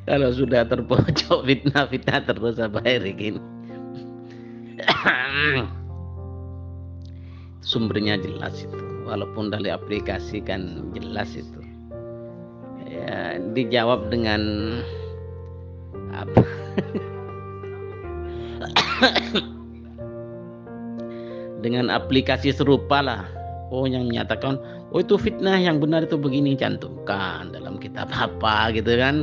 Kalau sudah terpojok fitnah terus Abah Erik ini. Sumbernya jelas itu, walaupun dari aplikasi kan jelas itu. Ya, dijawab dengan apa? Dengan aplikasi serupa lah. Oh, yang menyatakan, oh itu fitnah, yang benar itu begini, cantumkan dalam kitab apa gitu kan,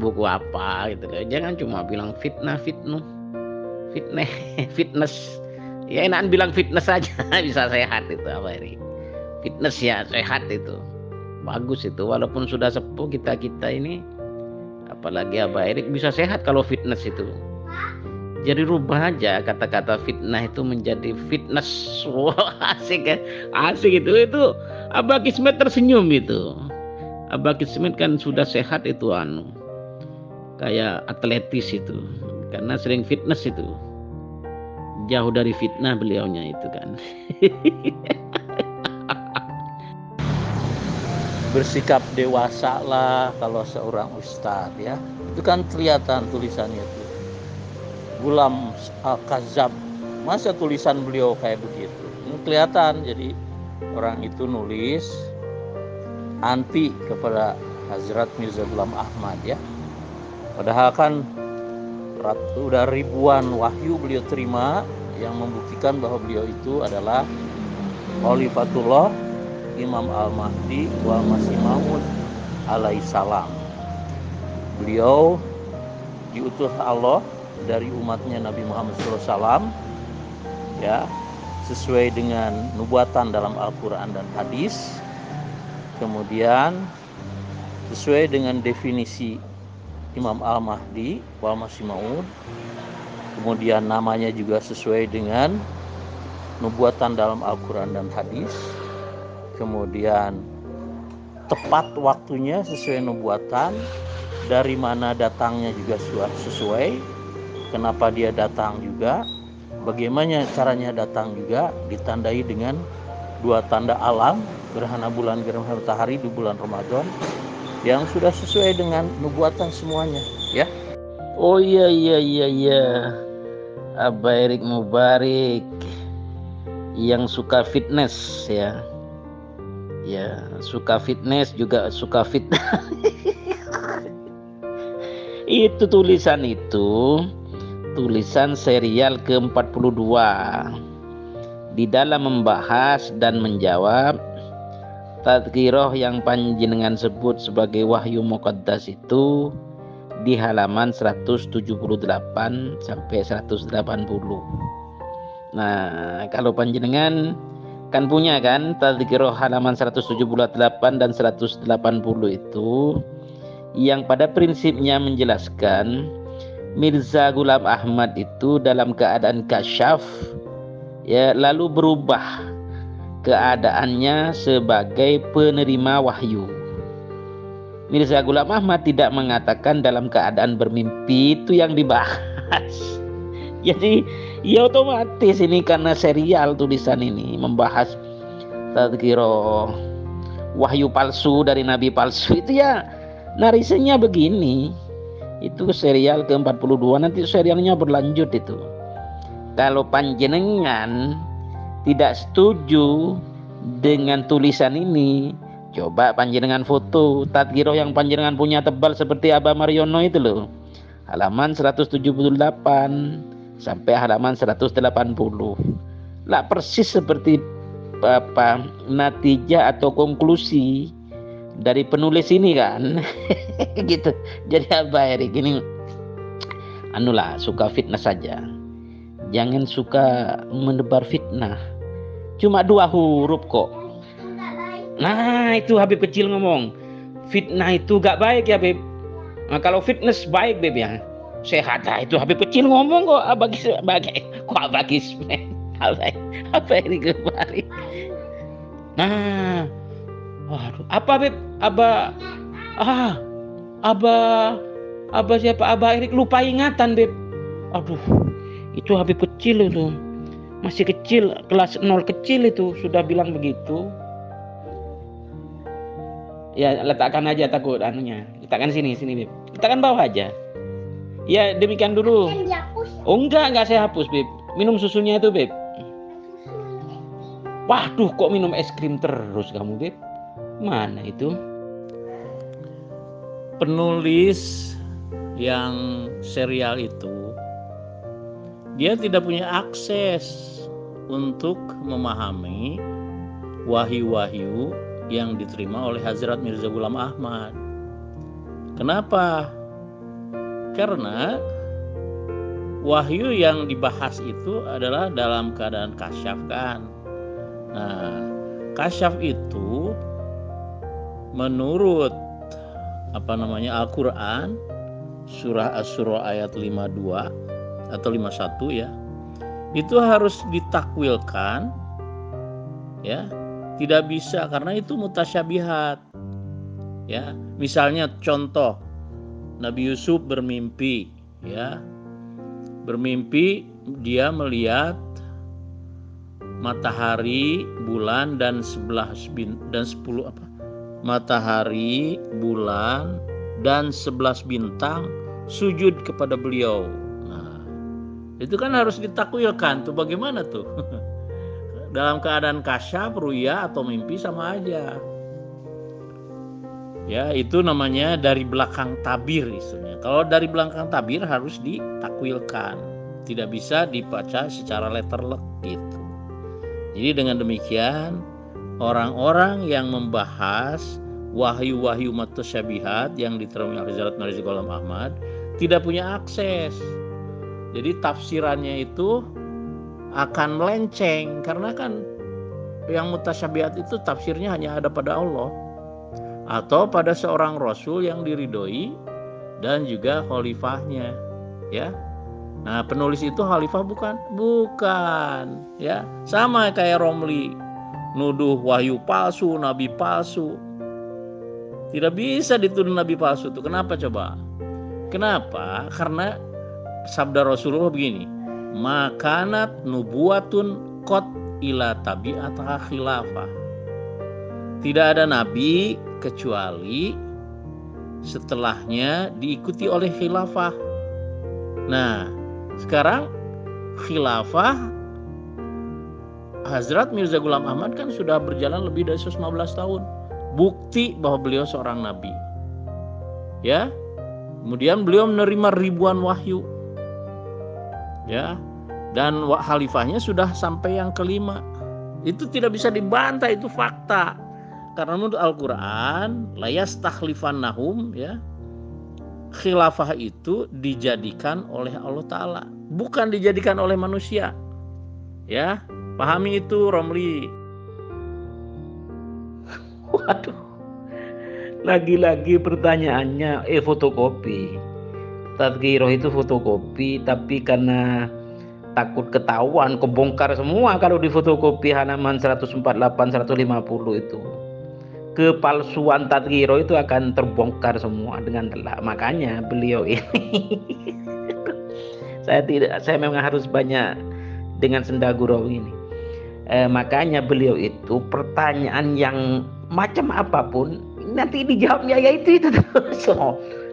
buku apa gitu loh. Jangan cuma bilang fitnah, fitnah, fitness. Ya enakan bilang fitness saja bisa sehat itu apa ini? Fitness ya sehat itu. Bagus itu, walaupun sudah sepuh kita ini, apalagi Abah Erik bisa sehat kalau fitness itu. Jadi rubah aja kata-kata fitnah itu menjadi fitness. Wah, asik kan? Asik itu Abah Kismet tersenyum itu. Abah Kismet kan sudah sehat itu kayak atletis itu, karena sering fitness itu. Jauh dari fitnah beliaunya itu kan. Bersikap dewasa lah kalau seorang ustadz ya. Itu kan kelihatan tulisannya itu. Gulam Al-Kazab, masa tulisan beliau kayak begitu? Ini kelihatan. Jadi orang itu nulis anti kepada Hazrat Mirza Ghulam Ahmad ya. Padahal kan udah ribuan wahyu beliau terima yang membuktikan bahwa beliau itu adalah Khalifatullah Imam Al-Mahdi wal Masih Maud alaihissalam. Beliau diutus Allah dari umatnya Nabi Muhammad SAW ya, sesuai dengan nubuatan dalam Al-Quran dan hadis. Kemudian sesuai dengan definisi Imam Al-Mahdi wal Masih Maud. Kemudian namanya juga sesuai dengan nubuatan dalam Al-Quran dan hadis. Kemudian tepat waktunya sesuai nubuatan, dari mana datangnya juga sesuai, kenapa dia datang juga, bagaimana caranya datang juga, ditandai dengan dua tanda alam, gerhana bulan, gerhana matahari di bulan Ramadan, yang sudah sesuai dengan nubuatan semuanya ya. Oh iya Abah Erik Mubarik yang suka fitness ya. Ya, suka fitness juga suka fitnah. Itu tulisan serial ke-42 di dalam membahas dan menjawab tadzkirah yang panjenengan sebut sebagai wahyu muqaddas itu di halaman 178 sampai 180. Nah, kalau panjenengan kan punya kan tadzkirah halaman 178 dan 180 itu yang pada prinsipnya menjelaskan Mirza Ghulam Ahmad itu dalam keadaan kasyaf ya, lalu berubah keadaannya sebagai penerima wahyu. Mirza Ghulam Ahmad tidak mengatakan dalam keadaan bermimpi, itu yang dibahas. Jadi ya otomatis ini karena serial tulisan ini membahas tadzkirah wahyu palsu dari nabi palsu itu ya, narasinya begini. Itu serial ke-42, nanti serialnya berlanjut itu. Kalau panjenengan tidak setuju dengan tulisan ini, coba panjenengan foto tadzkirah yang panjenengan punya tebal seperti Abah Mariono itu loh, halaman 178 sampai halaman 180 lah, persis seperti natijah atau konklusi dari penulis ini kan. Gitu. Jadi Abah Erik ini suka fitnah saja, jangan suka menebar fitnah. Cuma 2 huruf kok. Nah, itu Habib kecil ngomong fitnah itu gak baik ya Beb. Nah, kalau fitness baik Beb ya, sehat. Nah, itu Habib kecil ngomong kok. Abah Kismet apa ini kembali. Nah, waduh, apa Beb? Abah siapa? Abah Erik lupa ingatan Beb. Aduh, itu Habib kecil itu, masih kecil, kelas 0 kecil itu sudah bilang begitu. Ya letakkan aja takut anunya. Letakkan sini Beb. Letakkan bawah aja. Ya demikian dulu. Oh enggak saya hapus Beb. Minum susunya itu Beb. Waduh kok minum es krim terus kamu Beb. Mana itu? Penulis yang serial itu dia tidak punya akses untuk memahami wahyu-wahyu yang diterima oleh Hazrat Mirza Ghulam Ahmad. Kenapa? Karena wahyu yang dibahas itu adalah dalam keadaan kasyaf kan. Nah, kasyaf itu menurut Al-Quran surah Asy-Syura ayat 52 atau 51 ya, itu harus ditakwilkan ya, tidak bisa karena itu mutasyabihat ya. Misalnya contoh Nabi Yusuf bermimpi ya, bermimpi dia melihat matahari, bulan dan 10 matahari, bulan dan 11 bintang sujud kepada beliau. Nah, itu kan harus ditakwilkan tuh, bagaimana tuh? Dalam keadaan kasyaf, ruya atau mimpi sama aja. Ya, itu namanya dari belakang tabir istilahnya. Kalau dari belakang tabir harus ditakwilkan. Tidak bisa dibaca secara letterlek gitu. Jadi dengan demikian, orang-orang yang membahas wahyu-wahyu mutasyabihat yang diterima oleh Hazrat Mirza Ghulam Ahmad tidak punya akses. Jadi tafsirannya itu akan melenceng karena kan yang mutasyabihat itu tafsirnya hanya ada pada Allah atau pada seorang rasul yang diridhoi dan juga khalifahnya ya. Nah, penulis itu khalifah bukan ya. Sama kayak Romli nuduh wahyu palsu, nabi palsu. Tidak bisa dituduh nabi palsu itu. Kenapa coba? Kenapa? Karena sabda Rasulullah begini, makanat nubuwatun qad ila tabi'ata khilafah. Tidak ada nabi kecuali setelahnya diikuti oleh khilafah. Nah, sekarang khilafah Hazrat Mirza Ghulam Ahmad kan sudah berjalan lebih dari 115 tahun. Bukti bahwa beliau seorang nabi. Ya. Kemudian beliau menerima ribuan wahyu. Ya. Dan khalifahnya sudah sampai yang kelima. Itu tidak bisa dibantah, itu fakta. Karena menurut Al-Qur'an, la yastakhlifannahum ya. Khilafah itu dijadikan oleh Allah Ta'ala, bukan dijadikan oleh manusia. Ya, pahami itu Romli. Waduh, lagi-lagi pertanyaannya fotokopi. Tadhkirah itu fotokopi, tapi karena takut ketahuan, kebongkar semua kalau di fotokopi halaman 148, 150 itu. Kepalsuan tadhkirah itu akan terbongkar semua dengan telak. Makanya beliau ini saya memang harus banyak dengan senda gurau ini. Makanya beliau itu pertanyaan yang macam apapun nanti dijawabnya ya itu terus.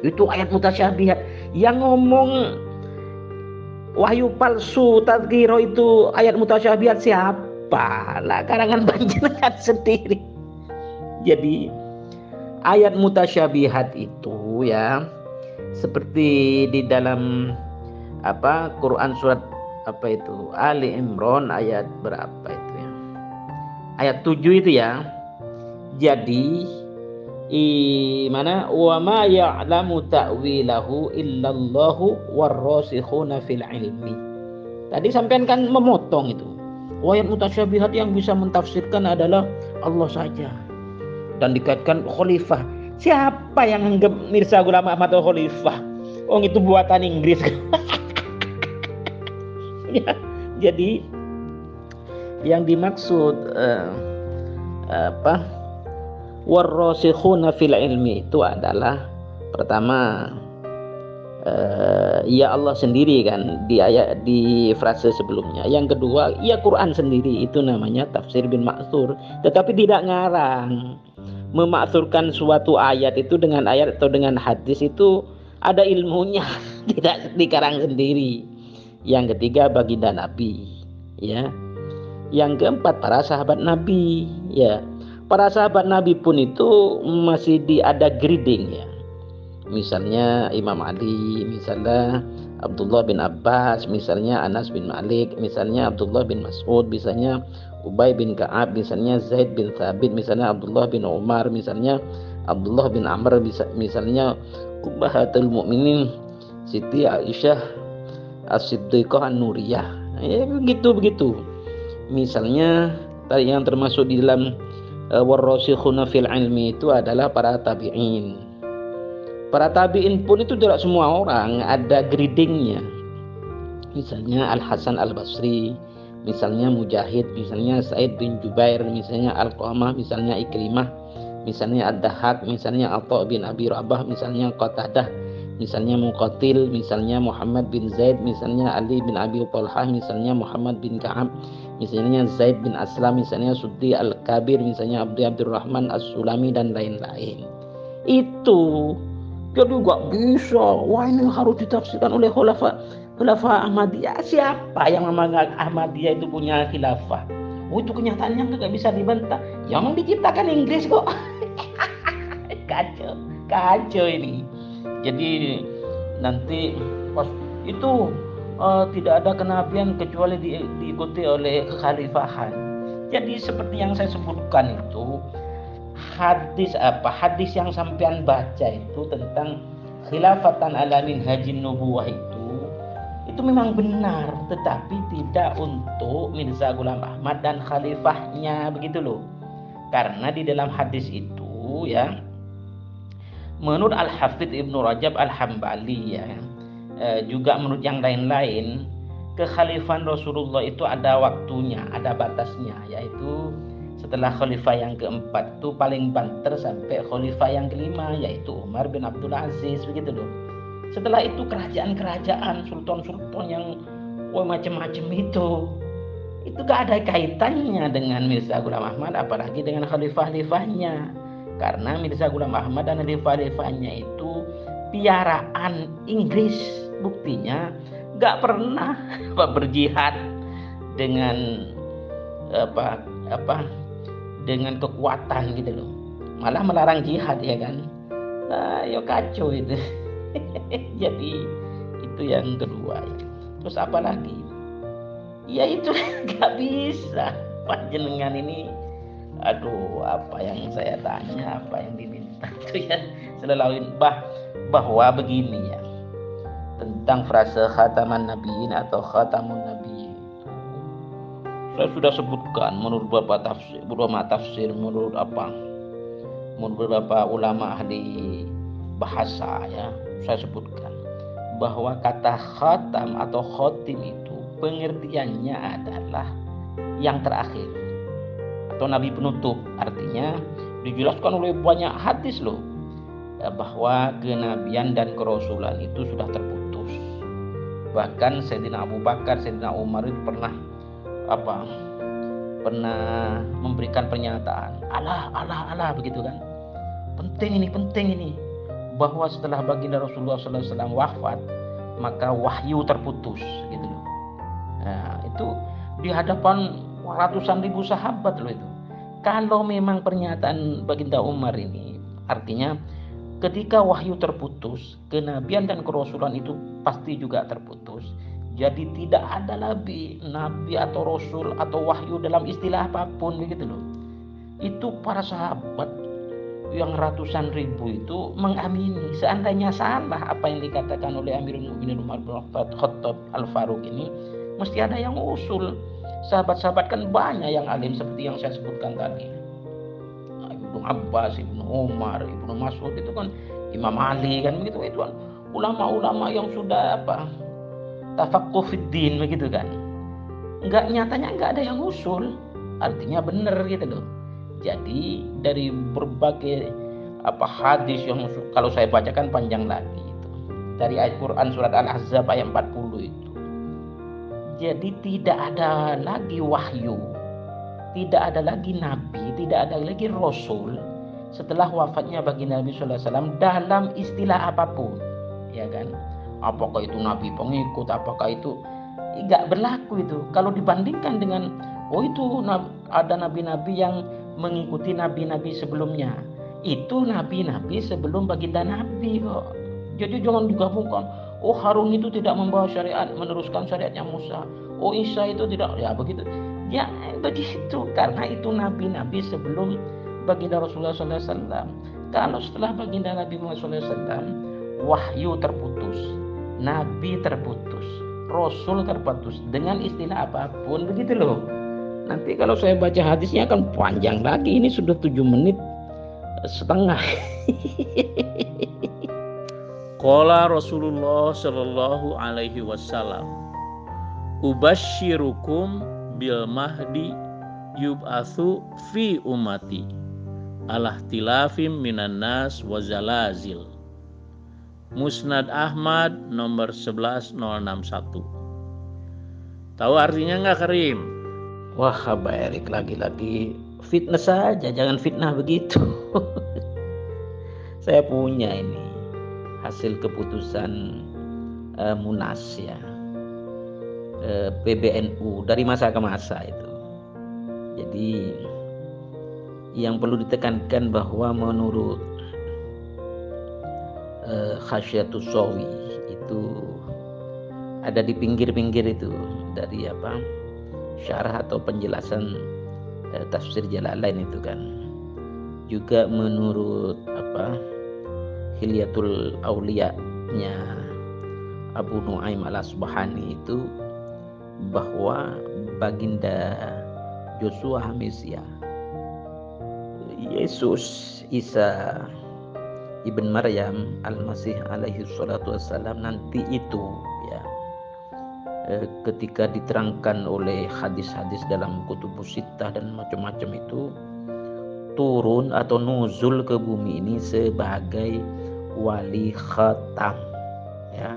Itu ayat mutasyabihat. Yang ngomong wahyu palsu tadhkirah itu ayat mutasyabihat siapa? Lah karangan panjenengan sendiri. Jadi ayat mutasyabihat itu ya seperti di dalam Quran surat itu Ali Imran ayat berapa itu ya? Ayat 7 itu ya. Jadi mana wa ma ya'lamu ta'wilahu illallahu warrasikhuna fil ilmi. Tadi sampean kan memotong itu. Ayat mutasyabihat yang bisa mentafsirkan adalah Allah saja. Dan dikaitkan khalifah. Siapa yang anggap Mirza Ghulam Ahmad khalifah? Itu buatan Inggris. Ya, jadi yang dimaksud warrasikhuna fil ilmi itu adalah pertama ya Allah sendiri kan di ayat di frase sebelumnya. Yang kedua ya Quran sendiri, itu namanya tafsir bin ma'thur, tetapi tidak ngarang. memaksurkan suatu ayat itu dengan ayat atau dengan hadis itu ada ilmunya, tidak dikarang sendiri. Yang ketiga baginda Nabi, ya. Yang keempat para sahabat Nabi, ya. Para sahabat Nabi pun itu masih ada grading, ya. Misalnya Imam Ali, misalnya Abdullah bin Abbas, misalnya Anas bin Malik, misalnya Abdullah bin Mas'ud, misalnya Ubay bin Ka'ab, misalnya Zaid bin Thabit, misalnya Abdullah bin Umar, misalnya Abdullah bin Amr, misalnya Ummahatul Mukminin Siti Aisyah As-Siddiqah An-Nuriyah. Ya begitu. Misalnya yang termasuk di dalam warrasikhuna fil ilmi itu adalah para tabi'in. Para tabi'in pun itu tidak semua orang, ada gradingnya. Misalnya Al-Hasan Al-Basri, misalnya Mujahid, misalnya Sa'id bin Jubair, misalnya Al-Qamah, misalnya Ikrimah, misalnya Ad-Dahhak, misalnya Atha bin Abi Rabah, misalnya Qatadah, misalnya Muqatil, misalnya Muhammad bin Zaid, misalnya Ali bin Abi Thalhah, misalnya Muhammad bin Ka'ab, misalnya Zaid bin Aslam, misalnya Suddi Al-Kabir, misalnya Abdurrahman As-Sulami dan lain-lain. Itu jadi gak bisa, wah ini harus ditafsirkan oleh khilafah Ahmadiyah. Siapa yang memang Ahmadiyah itu punya khilafah? Oh, itu kenyataannya nggak bisa dibantah. Ya memang diciptakan Inggris kok. Kacau ini. Jadi nanti pas itu tidak ada kenabian kecuali diikuti oleh kekhalifahan. Jadi seperti yang saya sebutkan itu hadis yang sampean baca itu tentang khilafatan ala minhajin nubuwah itu memang benar, tetapi tidak untuk Mirza Ghulam Ahmad dan khalifahnya, begitu loh. Karena di dalam hadis itu, ya, menurut Al-Hafidz Ibnu Rajab Al-Hambali, ya, juga menurut yang lain-lain, kekhalifahan Rasulullah itu ada waktunya, ada batasnya, yaitu setelah khalifah yang keempat itu paling banter sampai khalifah yang kelima, yaitu Umar bin Abdul Aziz, begitu loh. Setelah itu kerajaan-kerajaan, sultan-sultan yang macam-macam itu gak ada kaitannya dengan Mirza Ghulam Ahmad, apalagi dengan khalifah-khalifahnya. Karena Mirza Ghulam Ahmad dan khalifah-khalifahnya itu piaraan Inggris, buktinya gak pernah berjihad dengan dengan kekuatan gitu loh, malah melarang jihad, ya kan. Nah, ya kacau itu. Jadi itu yang kedua. Terus apa lagi? Ya itu nggak bisa. Panjenengan ini, aduh, apa yang saya tanya, apa yang diminta itu ya selalu bahwa begini, ya, tentang frase khataman nabiyin atau khatamun nabiyin. Saya sudah sebutkan menurut beberapa tafsir, menurut beberapa ulama ahli bahasa, ya, saya sebutkan bahwa kata khatam atau khotim itu pengertiannya adalah yang terakhir atau nabi penutup. Artinya dijelaskan oleh banyak hadis loh, bahwa kenabian dan kerasulan itu sudah terputus. Bahkan Sayyidina Abu Bakar, Sayyidina Umar itu pernah memberikan pernyataan Allah begitu kan. Penting ini bahwa setelah baginda Rasulullah SAW wafat, maka wahyu terputus, gitu loh. Nah, itu di hadapan ratusan ribu sahabat loh itu. Kalau memang pernyataan baginda Umar ini, artinya ketika wahyu terputus, kenabian dan kerasulan itu pasti juga terputus. Jadi tidak ada lagi nabi atau rasul atau wahyu dalam istilah apapun, begitu loh. Itu para sahabat yang ratusan ribu itu mengamini. Seandainya salah apa yang dikatakan oleh Amirul Mukminin Umar bin Khattab Al-Faruq ini, mesti ada yang usul. Sahabat-sahabat kan banyak yang alim seperti yang saya sebutkan tadi. Ibnu Abbas, Ibnu Umar, Ibnu Mas'ud itu kan, Imam Ali kan begitu, itu kan ulama-ulama yang sudah tafaqquh fid din, begitu kan. Nyatanya enggak ada yang usul. Artinya benar gitu loh. Jadi dari berbagai hadis yang kalau saya bacakan panjang lagi itu, dari ayat Quran surat Al-Ahzab ayat 40 itu. Jadi tidak ada lagi wahyu, tidak ada lagi nabi, tidak ada lagi rasul setelah wafatnya baginda Nabi sallallahu alaihi wasallam dalam istilah apapun, ya kan? Apakah itu nabi pengikut, apakah itu nggak berlaku itu. Kalau dibandingkan dengan itu ada nabi-nabi yang mengikuti nabi-nabi sebelumnya, itu nabi-nabi sebelum baginda Nabi kok. Jadi jangan digabungkan. Oh, Harun itu tidak membawa syariat, meneruskan syariatnya Musa. Oh, Isa itu tidak, ya begitu. Ya begitu, karena itu nabi-nabi sebelum baginda Rasulullah SAW. Kalau setelah baginda Nabi Muhammad SAW, wahyu terputus, nabi terputus, rasul terputus dengan istilah apapun, begitu loh. Nanti kalau saya baca hadisnya akan panjang lagi. Ini sudah 7 menit setengah. Qala Rasulullah sallallahu alaihi wasallam, ubasyirukum bil mahdi yub'atsu fi ummati ala ikhtilafim minan nas wa zalazil. Musnad Ahmad nomor 11061. Tahu artinya nggak, Karim? Wah, Erik, lagi-lagi fitnah saja, jangan fitnah begitu. Saya punya ini hasil keputusan Munas ya, PBNU dari masa ke masa itu. Jadi yang perlu ditekankan bahwa menurut Khasyatus Sawi itu ada di pinggir-pinggir itu dari syarah atau penjelasan tafsir Jalalain itu kan. Juga menurut Hilyatul Auliya-nya Abu Nuaim Al-Asbahani itu bahwa baginda Yosua Hamizya, Yesus Isa Ibn Maryam Al-Masih alaihi salatu wassalam nanti itu ya, ketika diterangkan oleh hadis-hadis dalam kutubus sittah dan macam-macam itu, turun atau nuzul ke bumi ini sebagai wali khatam ya,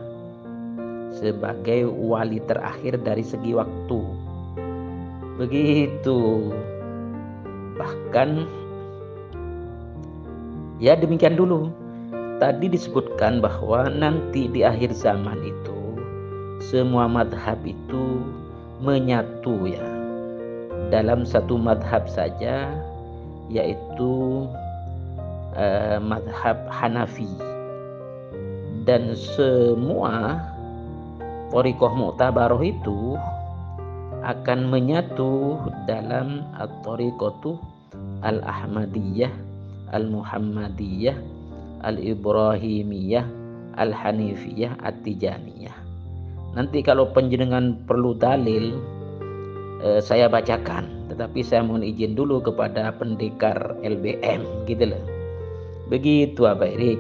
sebagai wali terakhir dari segi waktu, begitu. Bahkan ya demikian dulu. Tadi disebutkan bahwa nanti di akhir zaman itu semua madhab itu menyatu ya dalam satu madhab saja, yaitu madhab Hanafi, dan semua thariqah mu'tabarah itu akan menyatu dalam at-thariqatu al-Ahmadiyah, al-Muhammadiyah, al-Ibrahimiyah, al-Hanifiyah, at-Tijaniyah. Nanti kalau penjenengan perlu dalil saya bacakan, tetapi saya mohon izin dulu kepada pendekar LBM gitu loh. Begitu Erik.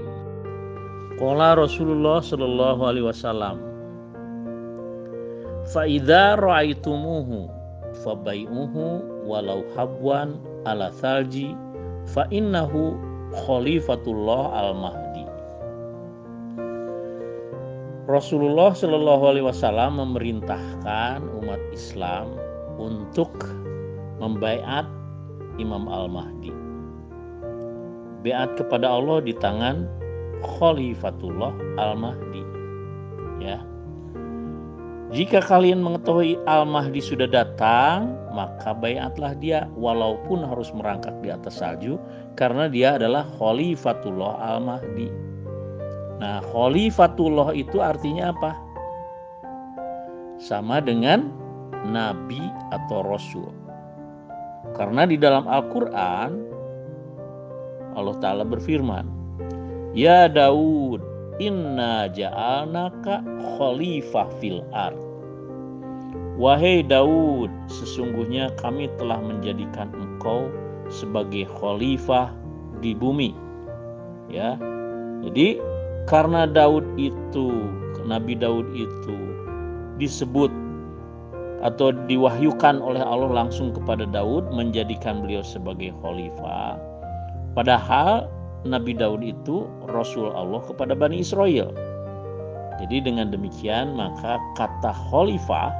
Qala Rasulullah sallallahu alaihi wasallam, fa idza ra'aitumuhu fabai'uhu walau habwan ala thalji fa innahu khalifatullah al-mahdi. Rasulullah sallallahu alaihi wasallam memerintahkan umat Islam untuk membaiat Imam Al-Mahdi. Baiat kepada Allah di tangan Khalifatullah Al-Mahdi. Ya. Jika kalian mengetahui Al-Mahdi sudah datang, maka baiatlah dia walaupun harus merangkak di atas salju, karena dia adalah Khalifatullah Al-Mahdi. Nah, Khalifatullah itu artinya apa? Sama dengan Nabi atau Rasul. Karena di dalam Al-Quran Allah Ta'ala berfirman, Ya Daud, inna ja'alnaka khalifah fil ard. Wahai Daud, sesungguhnya kami telah menjadikan engkau sebagai khalifah di bumi. Ya. Jadi karena Nabi Daud itu disebut atau diwahyukan oleh Allah langsung kepada Daud menjadikan beliau sebagai khalifah. Padahal Nabi Daud itu Rasul Allah kepada Bani Israel. Jadi dengan demikian maka kata khalifah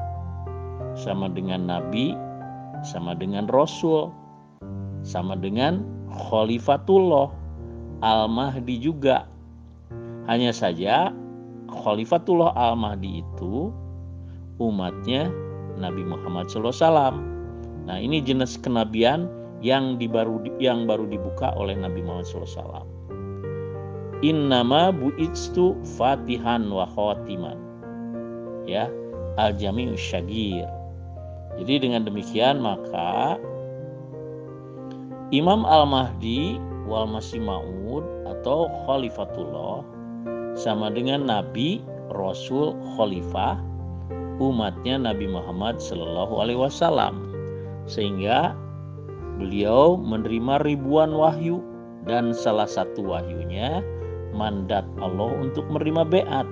sama dengan Nabi, sama dengan Rasul, sama dengan Khalifatullah Al-Mahdi juga. Hanya saja Khalifatullah Al-Mahdi itu umatnya Nabi Muhammad SAW. Nah, ini jenis kenabian yang baru dibuka oleh Nabi Muhammad SAW. Innama bu'itstu fatihan wa khatiman. Ya, al-jami'us syagir. Jadi dengan demikian maka Imam Al-Mahdi wal Masih Maud atau Khalifatullah sama dengan Nabi, Rasul, Khalifah umatnya Nabi Muhammad Sallallahu Alaihi Wasallam, sehingga beliau menerima ribuan wahyu dan salah satu wahyunya mandat Allah untuk menerima beat.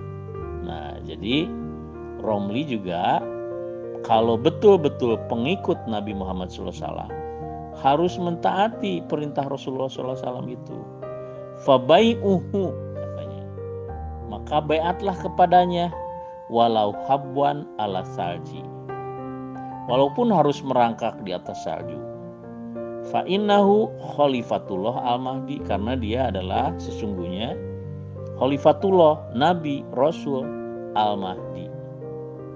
Nah, jadi Romli juga kalau betul-betul pengikut Nabi Muhammad SAW harus mentaati perintah Rasulullah SAW itu. Fabai'uhu katanya, maka beatlah kepadanya walau habwan ala salji, walaupun harus merangkak di atas salju. Fa innahu khalifatullah al-mahdi, karena dia adalah sesungguhnya khalifatullah Nabi Rasul al-Mahdi.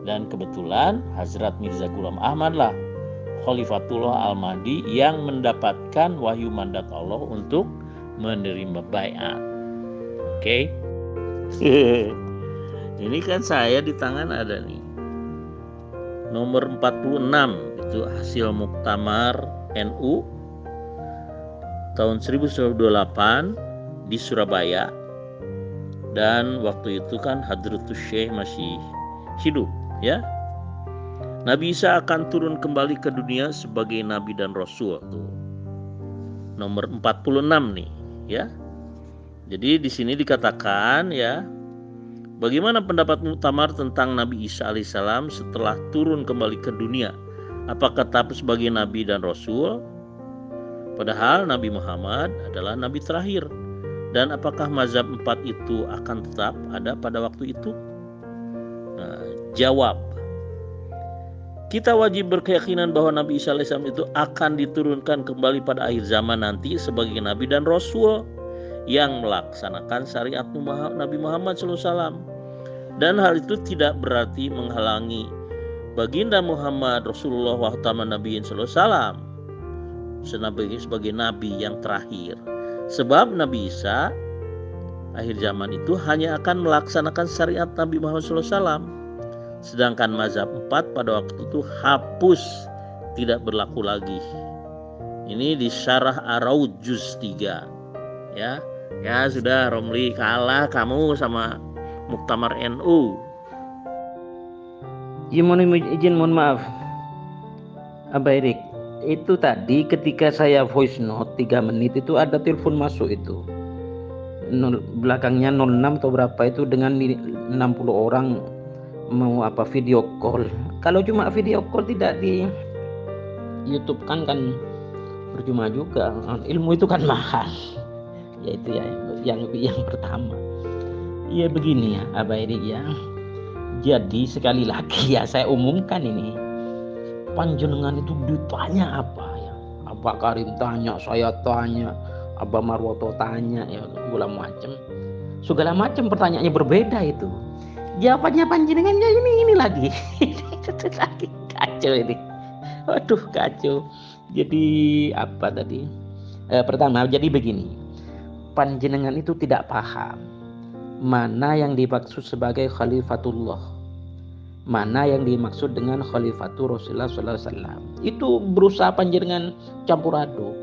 Dan kebetulan Hazrat Mirza Ghulam Ahmad lah Khalifatullah Al-Mahdi yang mendapatkan wahyu mandat Allah untuk menerima baiat. Oke. Ini kan saya di tangan ada nih. Nomor 46 itu hasil Muktamar NU tahun 1928 di Surabaya. Dan waktu itu kan Hadratus Syekh masih hidup, ya. Nabi Isa akan turun kembali ke dunia sebagai nabi dan rasul tuh. Nomor 46 nih, ya. Jadi di sini dikatakan, ya, bagaimana pendapat Muktamar tentang Nabi Isa alaihissalam setelah turun kembali ke dunia? Apakah tetap sebagai nabi dan rasul? Padahal Nabi Muhammad adalah nabi terakhir. Dan apakah mazhab 4 itu akan tetap ada pada waktu itu? Nah, jawab, kita wajib berkeyakinan bahwa Nabi Isa alaihissalam itu akan diturunkan kembali pada akhir zaman nanti sebagai Nabi dan Rasul yang melaksanakan syariat Nabi Muhammad SAW. Dan hal itu tidak berarti menghalangi baginda Muhammad Rasulullah wa Taman Nabiyin SAW sebagai Nabi yang terakhir. Sebab Nabi Isa akhir zaman itu hanya akan melaksanakan syariat Nabi Muhammad SAW. Sedangkan mazhab 4 pada waktu itu hapus, tidak berlaku lagi. Ini di Syarah Ar-Raud Juz 3. Ya sudah, Romli kalah kamu sama Muktamar NU. Mohon maaf Abah Erik, itu tadi ketika saya voice note 3 menit itu ada telepon masuk itu. Belakangnya 06 atau berapa itu dengan 60 orang mau video call. Kalau cuma video call tidak di YouTube kan percuma juga. Ilmu itu kan mahal. Yaitu ya yang pertama. Ya begini ya Abah Erik ya. Jadi sekali lagi ya saya umumkan ini. Panjenengan itu ditanya apa ya? Abah Karim tanya, saya tanya, Abah Marwoto tanya, ya segala macam. Segala macam pertanyaannya berbeda itu. Jawabannya panjenengannya ini lagi. Lagi kacau ini. Waduh kacau. Jadi apa tadi? Pertama jadi begini. Panjenengan itu tidak paham mana yang dimaksud sebagai khalifatullah, mana yang dimaksud dengan khalifatur Rasulullah SAW. Itu berusaha panjenengan campur aduk.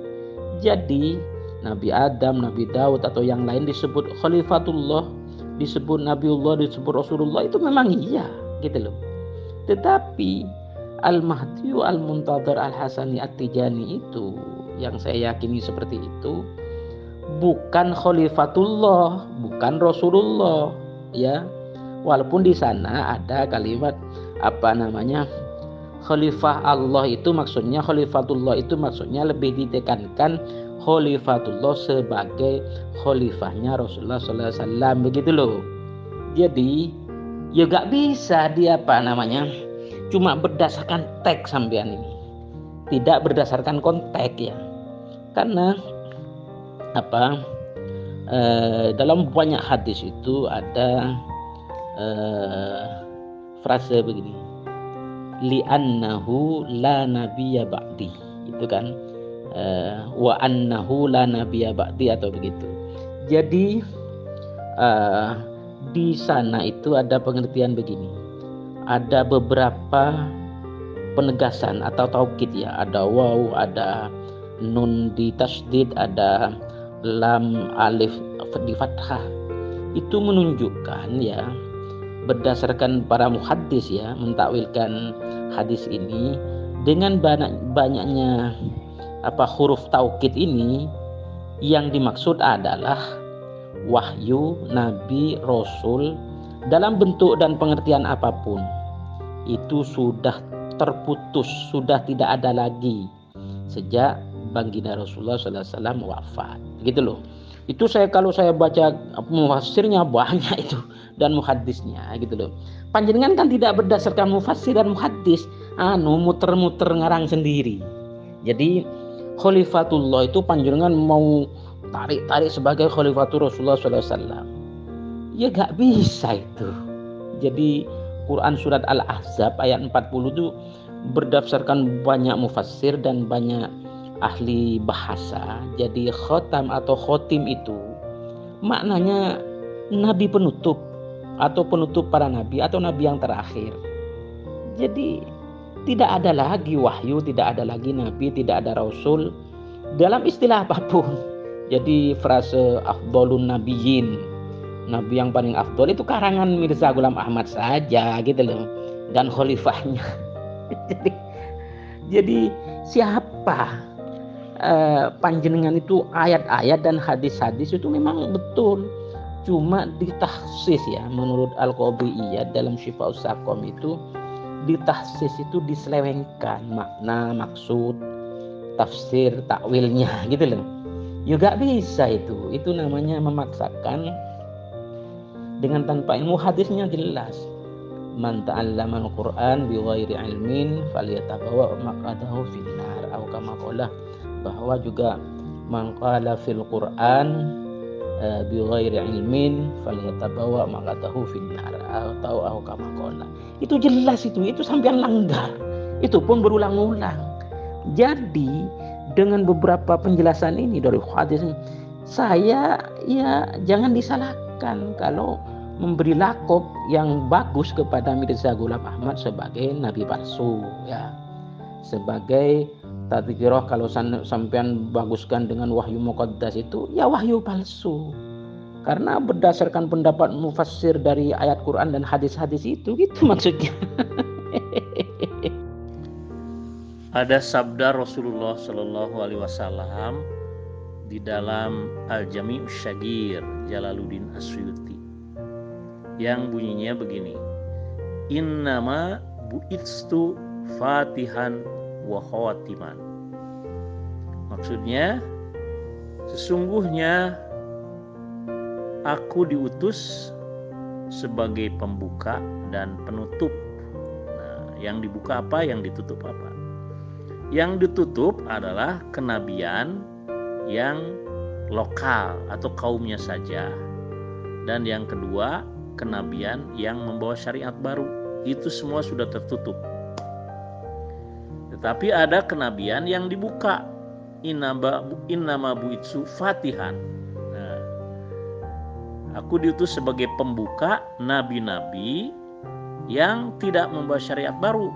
Jadi Nabi Adam, Nabi Daud atau yang lain disebut khalifatullah, disebut Nabiullah, disebut Rasulullah, itu memang iya gitu loh. Tetapi Al-Mahdi Al-Muntadhar Al-Hasani At-Tijani itu yang saya yakini seperti itu bukan khalifatullah, bukan Rasulullah, ya. Walaupun di sana ada kalimat khalifah Allah itu maksudnya, khalifatullah itu maksudnya lebih ditekankan khalifatullah sebagai khalifahnya Rasulullah SAW, begitu loh. Jadi ya gak bisa dia cuma berdasarkan teks sampean ini, tidak berdasarkan konteks ya. Karena dalam banyak hadis itu ada frase begini, li'annahu la nabiyya ba'di, itu kan, wa annahu la nabiyya ba'di atau begitu. Jadi di sana itu ada pengertian begini, ada beberapa penegasan atau taukid ya, ada waw, ada nun di tasdid, ada lam alif di fathah. Itu menunjukkan ya, berdasarkan para muhaddis ya, mentakwilkan hadis ini dengan banyaknya huruf taukid ini, yang dimaksud adalah wahyu nabi rasul dalam bentuk dan pengertian apapun itu sudah terputus, sudah tidak ada lagi sejak baginda Rasulullah SAW wafat, gitu loh. Itu kalau saya baca mufassirnya banyak itu dan muhaddisnya, gitu loh. Panjenengan kan tidak berdasarkan mufassir dan muhaddis, muter-muter ngarang sendiri. Jadi Khalifatullah itu panjenengan mau tarik sebagai Khalifatul Rasulullah SAW, ya gak bisa itu. Jadi Quran surat Al-Ahzab ayat 40 itu berdasarkan banyak mufassir dan banyak ahli bahasa. Jadi khotam atau khotim itu maknanya nabi penutup atau penutup para nabi atau nabi yang terakhir. Jadi tidak ada lagi wahyu, tidak ada lagi nabi, tidak ada rasul dalam istilah apapun. Jadi frase afdhalun nabiyyin, nabi yang paling afdol itu karangan Mirza Ghulam Ahmad saja, gitu loh, dan khalifahnya. jadi siapa panjenengan itu, ayat-ayat dan hadis-hadis itu memang betul, cuma ditahsis ya, menurut Al-Qadhiyyah dalam Syifa'us Saqam itu ditahsis itu diselewengkan makna, maksud, tafsir, takwilnya, gitu loh. Ya gak bisa itu namanya memaksakan dengan tanpa ilmu. Hadisnya jelas, man ta'allama al-Qur'an bi ghairi ilmin falyatabawa maq'adahu finnar, atau kama qala, bahwa juga man qala fil Qur'an bi ghairi ilmin falyatabawa maq'adahu finnar, atau kama qala. Itu jelas itu sampean langgar. Itu pun berulang-ulang. Jadi dengan beberapa penjelasan ini dari hadis, saya ya jangan disalahkan kalau memberi lakop yang bagus kepada Mirza Ghulam Ahmad sebagai nabi palsu ya, sebagai tadhkirah. Kalau sampean baguskan dengan wahyu muqaddas itu ya wahyu palsu, karena berdasarkan pendapat mufassir dari ayat Quran dan hadis-hadis itu, gitu maksudnya. Ada sabda Rasulullah Shallallahu Alaihi Wasallam di dalam Al-Jami'us Syagir Jalaluddin Asyuti yang bunyinya begini, innama bu'itstu fatihan wa khawatiman. Maksudnya, sesungguhnya aku diutus sebagai pembuka dan penutup. Nah, yang dibuka apa, yang ditutup apa? Yang ditutup adalah kenabian yang lokal atau kaumnya saja. Dan yang kedua, kenabian yang membawa syariat baru. Itu semua sudah tertutup. Tetapi ada kenabian yang dibuka. Innama bu'itsu fatihan. Nah, aku diutus sebagai pembuka, nabi-nabi yang tidak membawa syariat baru,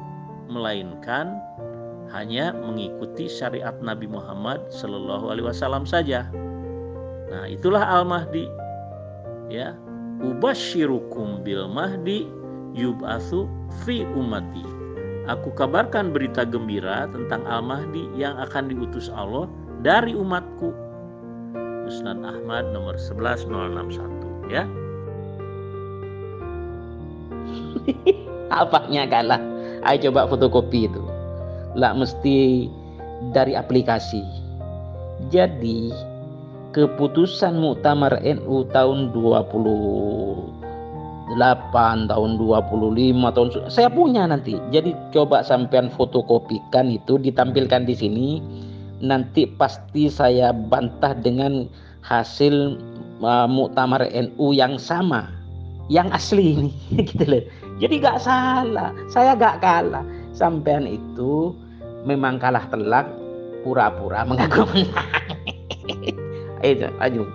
melainkan hanya mengikuti syariat Nabi Muhammad Sallallahu Alaihi Wasallam saja. Nah, itulah Al-Mahdi. Ya, ubasyirukum bil Mahdi yub'atsu fi ummati. Aku kabarkan berita gembira tentang Al-Mahdi yang akan diutus Allah dari umatku. Musnad Ahmad nomor 11061 ya. Apanya kalah? Ayo coba fotokopi itu. Lah mesti dari aplikasi. Jadi keputusan Muktamar NU tahun 28, tahun 25, tahun saya punya nanti. Jadi coba sampean fotokopikan itu, ditampilkan di sini nanti pasti saya bantah dengan hasil Muktamar NU yang sama, yang asli ini gitu loh. Jadi gak salah, saya gak kalah. Sampean itu memang kalah telak, pura-pura mengaku menang. Ayo,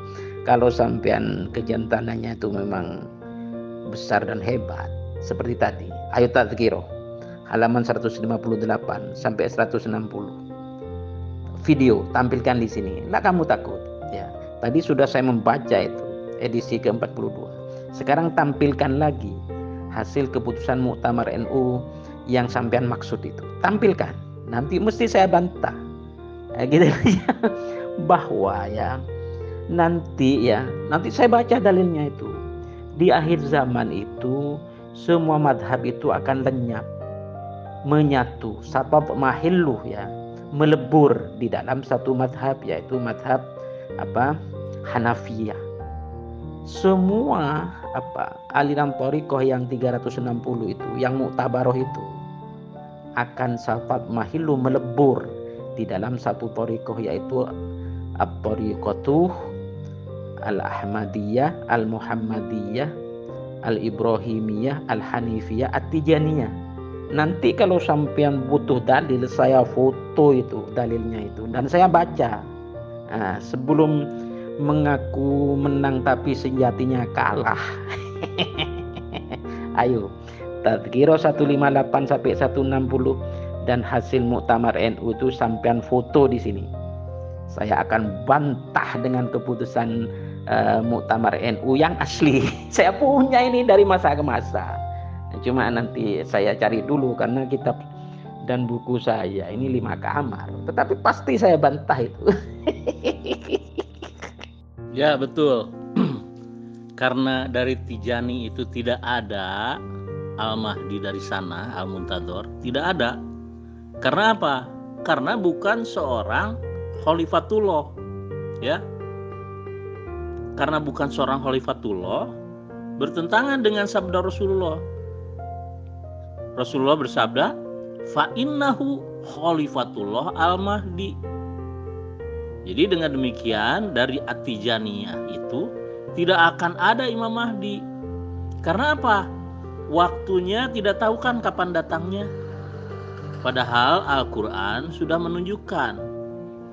kalau sampean kejantanannya itu memang besar dan hebat seperti tadi, ayo tadzkirah halaman 158 sampai 160 video tampilkan di sini. Lah kamu takut ya. Tadi sudah saya membaca itu edisi ke-42. Sekarang tampilkan lagi hasil keputusan Muktamar NU yang sampean maksud itu. Tampilkan. Nanti mesti saya bantah. Gitu ya. Bahwa ya nanti saya baca dalilnya itu. Di akhir zaman itu semua madhab itu akan lenyap, menyatu, sabab mahilluh ya, melebur di dalam satu madhab, yaitu madhab Hanafiyah. Semua aliran thariqah yang 360 itu, yang muktabaroh itu akan sabab mahilluh melebur di dalam satu thariqah, yaitu at-thariqatuh al-Ahmadiyah, al-Muhammadiyah, al-Ibrahimiyah, al-Hanifiyah, at-Tijaniyah. Nanti kalau sampean butuh dalil, saya foto itu dalilnya itu dan saya baca. Nah, sebelum mengaku menang tapi sejatinya kalah. Ayo, tadzkirah 158 sampai 160 dan hasil Muktamar NU itu sampean foto di sini. Saya akan bantah dengan keputusan Muktamar NU yang asli. Saya punya ini dari masa ke masa. Cuma nanti saya cari dulu karena kitab dan buku saya ini 5 kamar. Tetapi pasti saya bantah itu. Ya betul. Karena dari Tijani itu tidak ada Al-Mahdi dari sana, Al-Muntadhor, tidak ada. Karena apa? Karena bukan seorang Khalifatullah, ya. Karena bukan seorang Khalifatullah, bertentangan dengan sabda Rasulullah. Rasulullah bersabda, fa innahu khalifatullah al-mahdi. Jadi dengan demikian dari At-Tijaniyah itu tidak akan ada Imam Mahdi. Karena apa? Waktunya tidak tahu kan kapan datangnya. Padahal Al-Quran sudah menunjukkan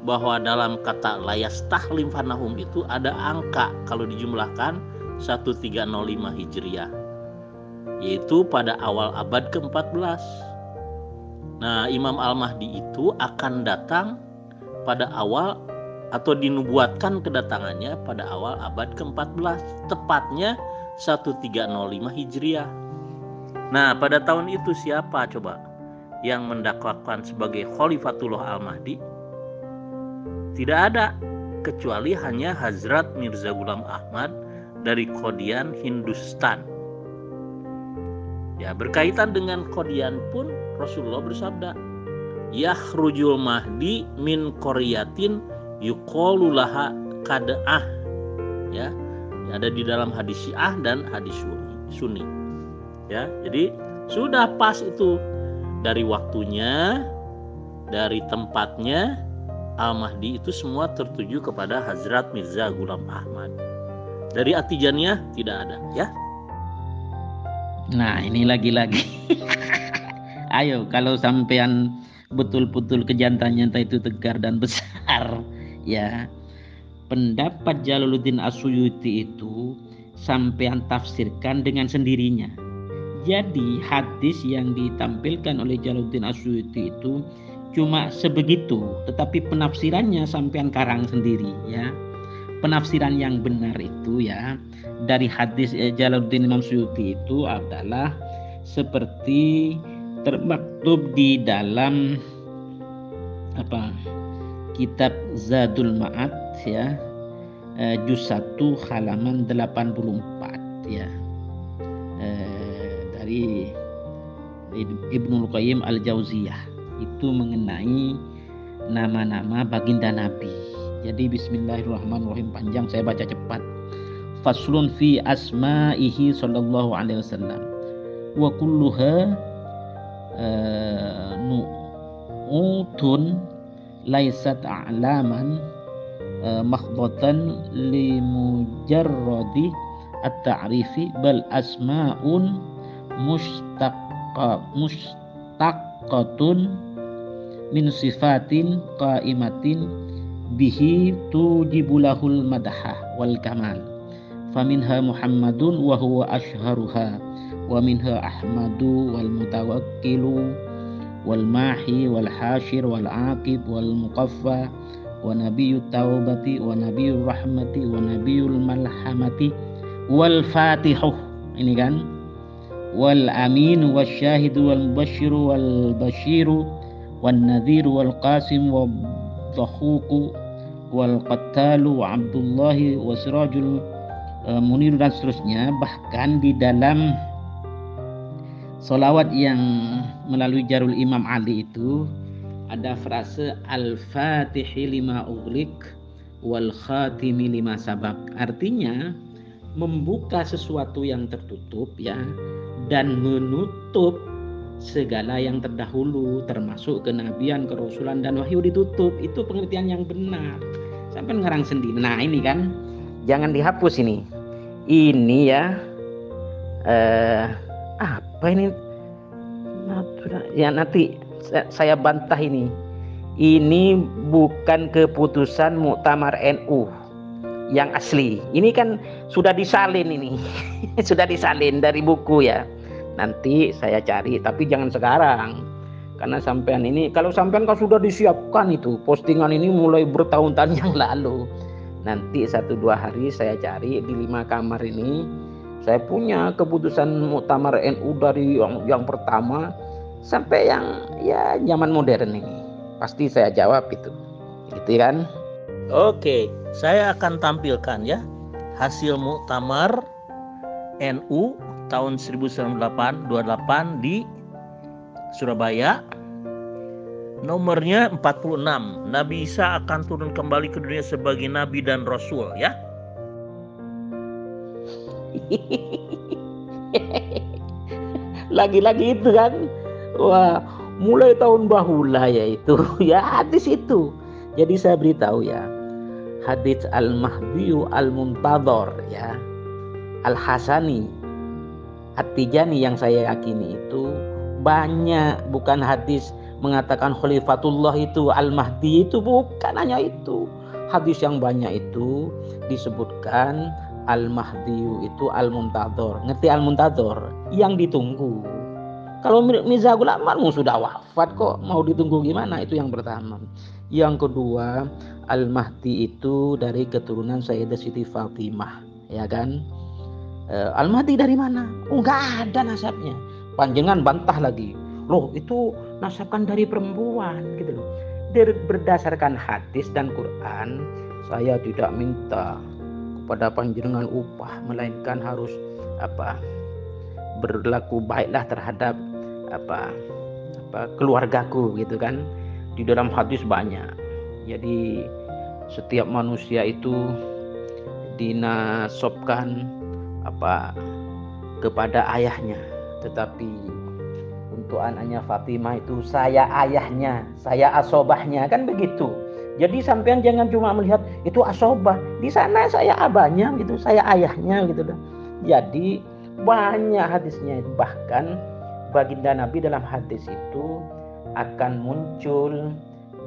bahwa dalam kata layastahlim fanahum itu ada angka kalau dijumlahkan 1305 Hijriah, yaitu pada awal abad ke-14. Nah, Imam Al-Mahdi itu akan datang pada awal atau dinubuatkan kedatangannya pada awal abad ke-14, tepatnya 1305 Hijriah. Nah, pada tahun itu siapa coba yang mendakwakan sebagai Khalifatullah Al-Mahdi? Tidak ada, kecuali hanya Hazrat Mirza Ghulam Ahmad dari Qadian, Hindustan. Ya, berkaitan dengan Qadian pun Rasulullah bersabda, yakhrujul mahdi min qaryatin yuqalu laha Qad'ah. Ya, ada di dalam hadis Syiah dan hadis Sunni. Ya, jadi sudah pas itu dari waktunya, dari tempatnya. Al-Mahdi itu semua tertuju kepada Hazrat Mirza Ghulam Ahmad. Dari At-Tijaniyah tidak ada, ya. Nah, ini lagi-lagi. Ayo, kalau sampean betul-betul kejantannya itu tegar dan besar, ya. Pendapat Jalaluddin As-Suyuti itu sampean tafsirkan dengan sendirinya. Jadi hadis yang ditampilkan oleh Jalaluddin As-Suyuti itu cuma sebegitu, tetapi penafsirannya sampean karang sendiri, ya. Penafsiran yang benar itu ya dari hadis Jalaluddin Imam Suyuti itu adalah seperti termaktub di dalam kitab Zadul Ma'ad, ya, juz 1 halaman 84, ya, dari Ibnul Qayyim Al-Jauziyah, itu mengenai nama-nama baginda Nabi. Jadi bismillahirrahmanirrahim, panjang saya baca cepat. Faslun fi asma'ihi sallallahu alaihi wasallam wa kulluha nu'utun laisat a'laman makhdatan limujarradi at-ta'rifi bal asma'un mustaqqatun min sifatin qaimatin bihi tujibulahul madha wal kamal faminha Muhammadun wa huwa ashharuha wa minha Ahmadu wal mutawakkilu wal mahi wal hashir wal aqib wal muqaffa wa nabiyyut taubati wa nabiyyur rahmati wa nabiyyul malhamati wal fatihuh, ini kan, wal amin wasyahidu wal mubasyiru wal basyiru wan nadhiru wal qasim wal dhahuqu wal qattalu wa abdullahi wa sirajul munir dan seterusnya. Bahkan di dalam solawat yang melalui jarul Imam Ali itu ada frase al-fatihi lima ughliq wal khatimi lima sabaq, artinya membuka sesuatu yang tertutup ya, dan menutup segala yang terdahulu, termasuk kenabian, kerasulan dan wahyu ditutup. Itu pengertian yang benar. Sampai ngarang sendiri. Nah ini kan jangan dihapus ini. Ini ya apa ini? Ya nanti saya bantah ini. Ini bukan keputusan Muktamar NU yang asli. Ini kan sudah disalin ini. Sudah disalin dari buku ya. Nanti saya cari, tapi jangan sekarang. Karena sampean ini, kalau sampean kan sudah disiapkan itu postingan ini mulai bertahun-tahun yang lalu. Nanti 1-2 hari saya cari di 5 kamar ini. Saya punya keputusan Muktamar NU dari yang pertama sampai yang ya zaman modern ini. Pasti saya jawab itu. Gitu kan? Oke, saya akan tampilkan ya hasil Muktamar NU tahun 1928 di Surabaya. Nomornya 46. Nabi Isa akan turun kembali ke dunia sebagai nabi dan rasul ya. Lagi-lagi itu kan. Wah, mulai tahun bahula ya itu. Ya hadis itu. Jadi saya beritahu ya. Hadits Al-Mahdiyu Al-Muntadhar ya. Al-Hasani At-Tijani yang saya yakini itu banyak, bukan hadis mengatakan Khalifatullah itu Al-Mahdi, itu bukan hanya itu. Hadis yang banyak itu disebutkan Al-Mahdiyu itu Al-Muntadhar. Ngerti Al-Muntadhar? Yang ditunggu. Kalau Mirza Ghulam Ahmad sudah wafat kok, mau ditunggu gimana? Itu yang pertama. Yang kedua, Al-Mahdi itu dari keturunan Sayyidah Siti Fatimah, ya kan? Al-Mahdi dari mana? Oh, enggak ada nasabnya. Panjenengan bantah lagi. Loh, itu nasabkan dari perempuan gitu loh. Berdasarkan hadis dan Quran, saya tidak minta kepada panjenengan upah, melainkan harus berlaku baiklah terhadap keluargaku gitu kan. Di dalam hadis banyak. Jadi setiap manusia itu dinasabkan kepada ayahnya, tetapi untuk anaknya Fatimah itu saya ayahnya, saya asobahnya, kan begitu. Jadi sampean jangan cuma melihat itu asobah, di sana saya abahnya gitu, saya ayahnya gitu. Jadi banyak hadisnya itu. Bahkan baginda Nabi dalam hadis itu akan muncul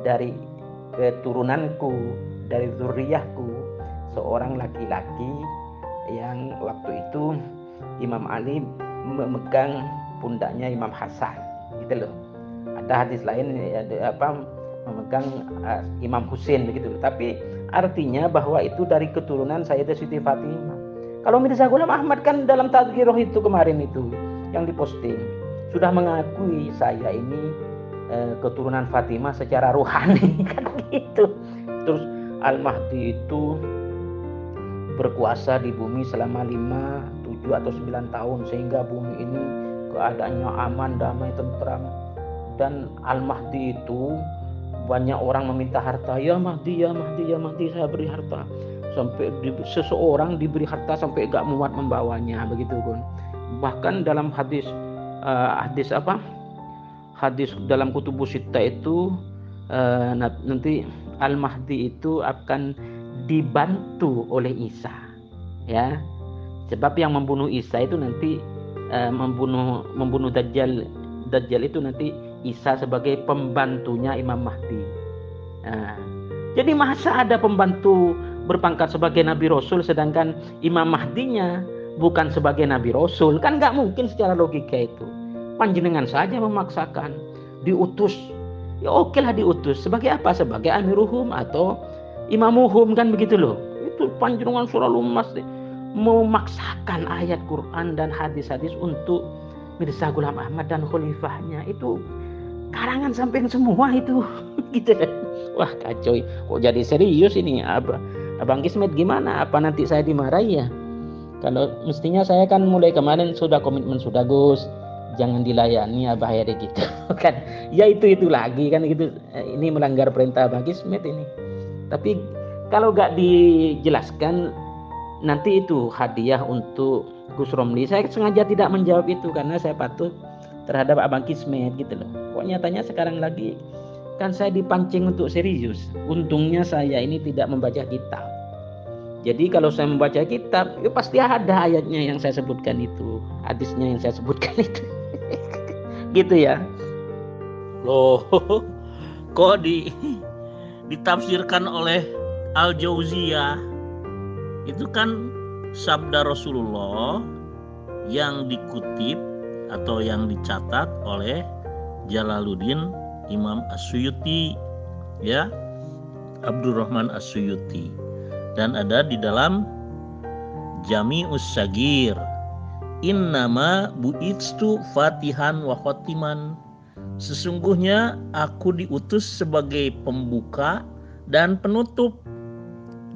dari keturunanku, dari zuriyahku, seorang laki-laki yang waktu itu Imam Ali memegang pundaknya Imam Hasan, gitu loh. Ada hadis lain memegang Imam Husain begitu loh. Tapi artinya bahwa itu dari keturunan Sayyidah Siti Fatimah. Kalau Mirza Ghulam Ahmad kan dalam tazkirah itu kemarin itu yang diposting sudah mengakui saya ini keturunan Fatimah secara rohani kan gitu. Terus Al-Mahdi itu berkuasa di bumi selama 5, 7 atau 9 tahun sehingga bumi ini keadaannya aman, damai, tentram. Dan Al-Mahdi itu banyak orang meminta harta, ya Mahdi, ya Mahdi, ya Mahdi, saya beri harta. Sampai seseorang diberi harta sampai gak muat membawanya, begitu kan. Bahkan dalam hadis dalam Kutubus Sittah itu nanti Al-Mahdi itu akan dibantu oleh Isa, ya. Sebab yang membunuh Isa itu nanti membunuh Dajjal itu nanti Isa sebagai pembantunya Imam Mahdi. Nah, jadi masa ada pembantu berpangkat sebagai Nabi Rasul sedangkan Imam Mahdinya bukan sebagai Nabi Rasul? Kan nggak mungkin secara logika itu. Panjenengan saja memaksakan, diutus. Ya oke lah diutus. Sebagai apa? Sebagai amiruhum atau imamuhum, kan begitu loh. Itu panjenengan selalu memaksakan ayat Quran dan hadis-hadis untuk Mirza Ghulam Ahmad dan khalifahnya. Itu karangan sampean semua itu. Gitu kan. Wah kacau. Kok jadi serius ini Abang Kismet, gimana? Apa nanti saya dimarahi ya? Kalau mestinya saya kan mulai kemarin sudah komitmen, sudah Gus, jangan dilayani Abah Heri gitu kan. Ya itu lagi kan gitu. Ini melanggar perintah Abang Kismet ini. Tapi kalau gak dijelaskan nanti itu hadiah untuk Gus Romli. Saya sengaja tidak menjawab itu karena saya patuh terhadap Abang Kismet gitu loh. Kok nyatanya sekarang lagi kan saya dipancing untuk serius. Untungnya saya ini tidak membaca kitab. Jadi kalau saya membaca kitab, ya pasti ada ayatnya yang saya sebutkan itu, hadisnya yang saya sebutkan itu. Gitu ya. Loh, kok ditafsirkan oleh Al-Jauziyah? Itu kan sabda Rasulullah yang dikutip atau yang dicatat oleh Jalaluddin Imam As-Suyuti, ya, Abdurrahman As-Suyuti, dan ada di dalam Jami'us Sagir, innama bu'itstu fatihan wa khotiman, sesungguhnya aku diutus sebagai pembuka dan penutup.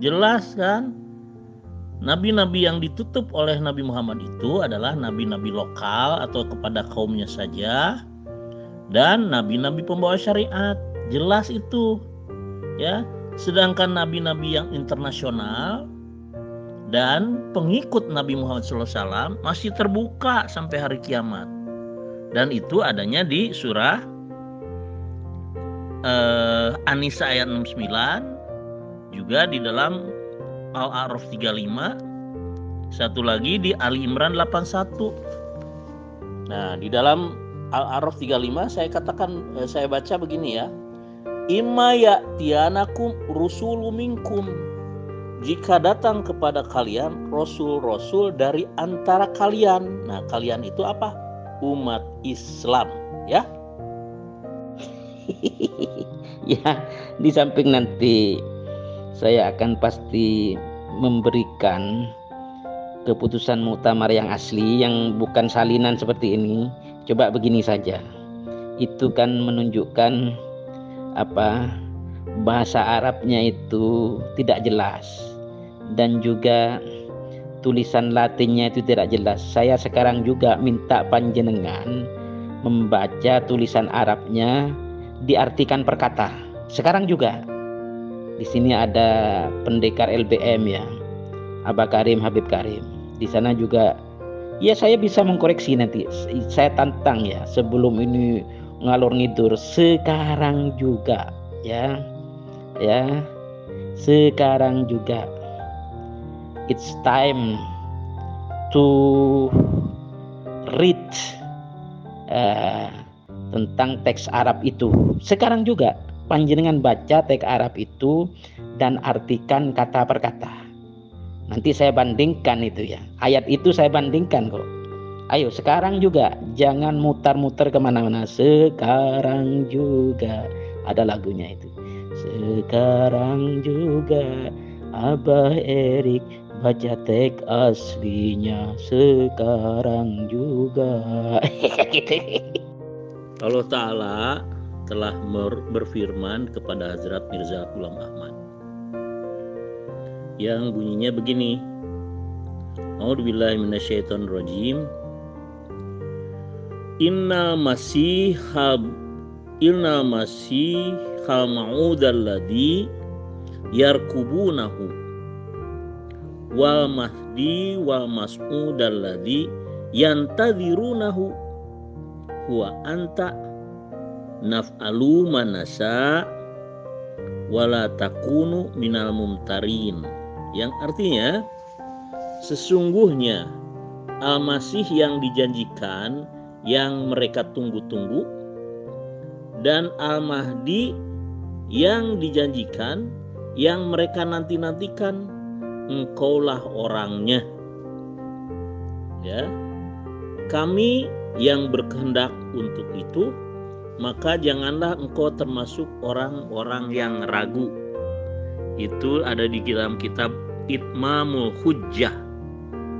Jelas kan? Nabi-nabi yang ditutup oleh Nabi Muhammad itu adalah nabi-nabi lokal atau kepada kaumnya saja, dan nabi-nabi pembawa syariat. Jelas itu, ya. Sedangkan nabi-nabi yang internasional dan pengikut Nabi Muhammad SAW masih terbuka sampai hari kiamat. Dan itu adanya di surah An-Nisa ayat 69, juga di dalam Al-A'raf 35, satu lagi di Ali Imran 81. Nah, di dalam Al-A'raf 35 saya baca begini ya. Imma ya'tiyanakum rusulu minkum, jika datang kepada kalian rasul-rasul dari antara kalian. Nah, kalian itu apa? Umat Islam, ya. Ya, di samping nanti saya akan pasti memberikan keputusan muktamar yang asli, yang bukan salinan seperti ini. Coba begini saja, itu kan menunjukkan bahasa Arabnya itu tidak jelas, dan juga tulisan Latinnya itu tidak jelas. Saya sekarang juga minta panjenengan membaca tulisan Arabnya, diartikan per kata. Sekarang juga di sini ada pendekar LBM ya, Abah Karim, Habib Karim. Di sana juga ya saya bisa mengkoreksi nanti. Saya tantang ya, sebelum ini ngalor ngidur, sekarang juga ya sekarang juga it's time to read tentang teks Arab itu. Sekarang juga panjenengan baca teks Arab itu dan artikan kata per kata. Nanti saya bandingkan itu ya, ayat itu saya bandingkan kok. Ayo sekarang juga, jangan mutar-mutar kemana-mana. Sekarang juga ada lagunya itu. Sekarang juga Abah Erik baca teks aslinya. Sekarang juga. Allah Ta'ala telah berfirman kepada Hazrat Mirza Ghulam Ahmad yang bunyinya begini. A'udzubillahi minasyaitonirrajim. Inna masihal ma'udalladzi yarkubunahu wal mahdi wal mas'udalladzi yantadhirunahu huwa anta naf'alu manasa wala takunu minal mumtarin, yang artinya sesungguhnya Al-Masih yang dijanjikan, yang mereka tunggu-tunggu, dan Al-Mahdi yang dijanjikan, yang mereka nanti-nantikan, engkaulah orangnya. Ya, kami yang berkehendak untuk itu, maka janganlah engkau termasuk orang-orang yang ragu. Itu ada di dalam kitab Itmamul Hujjah.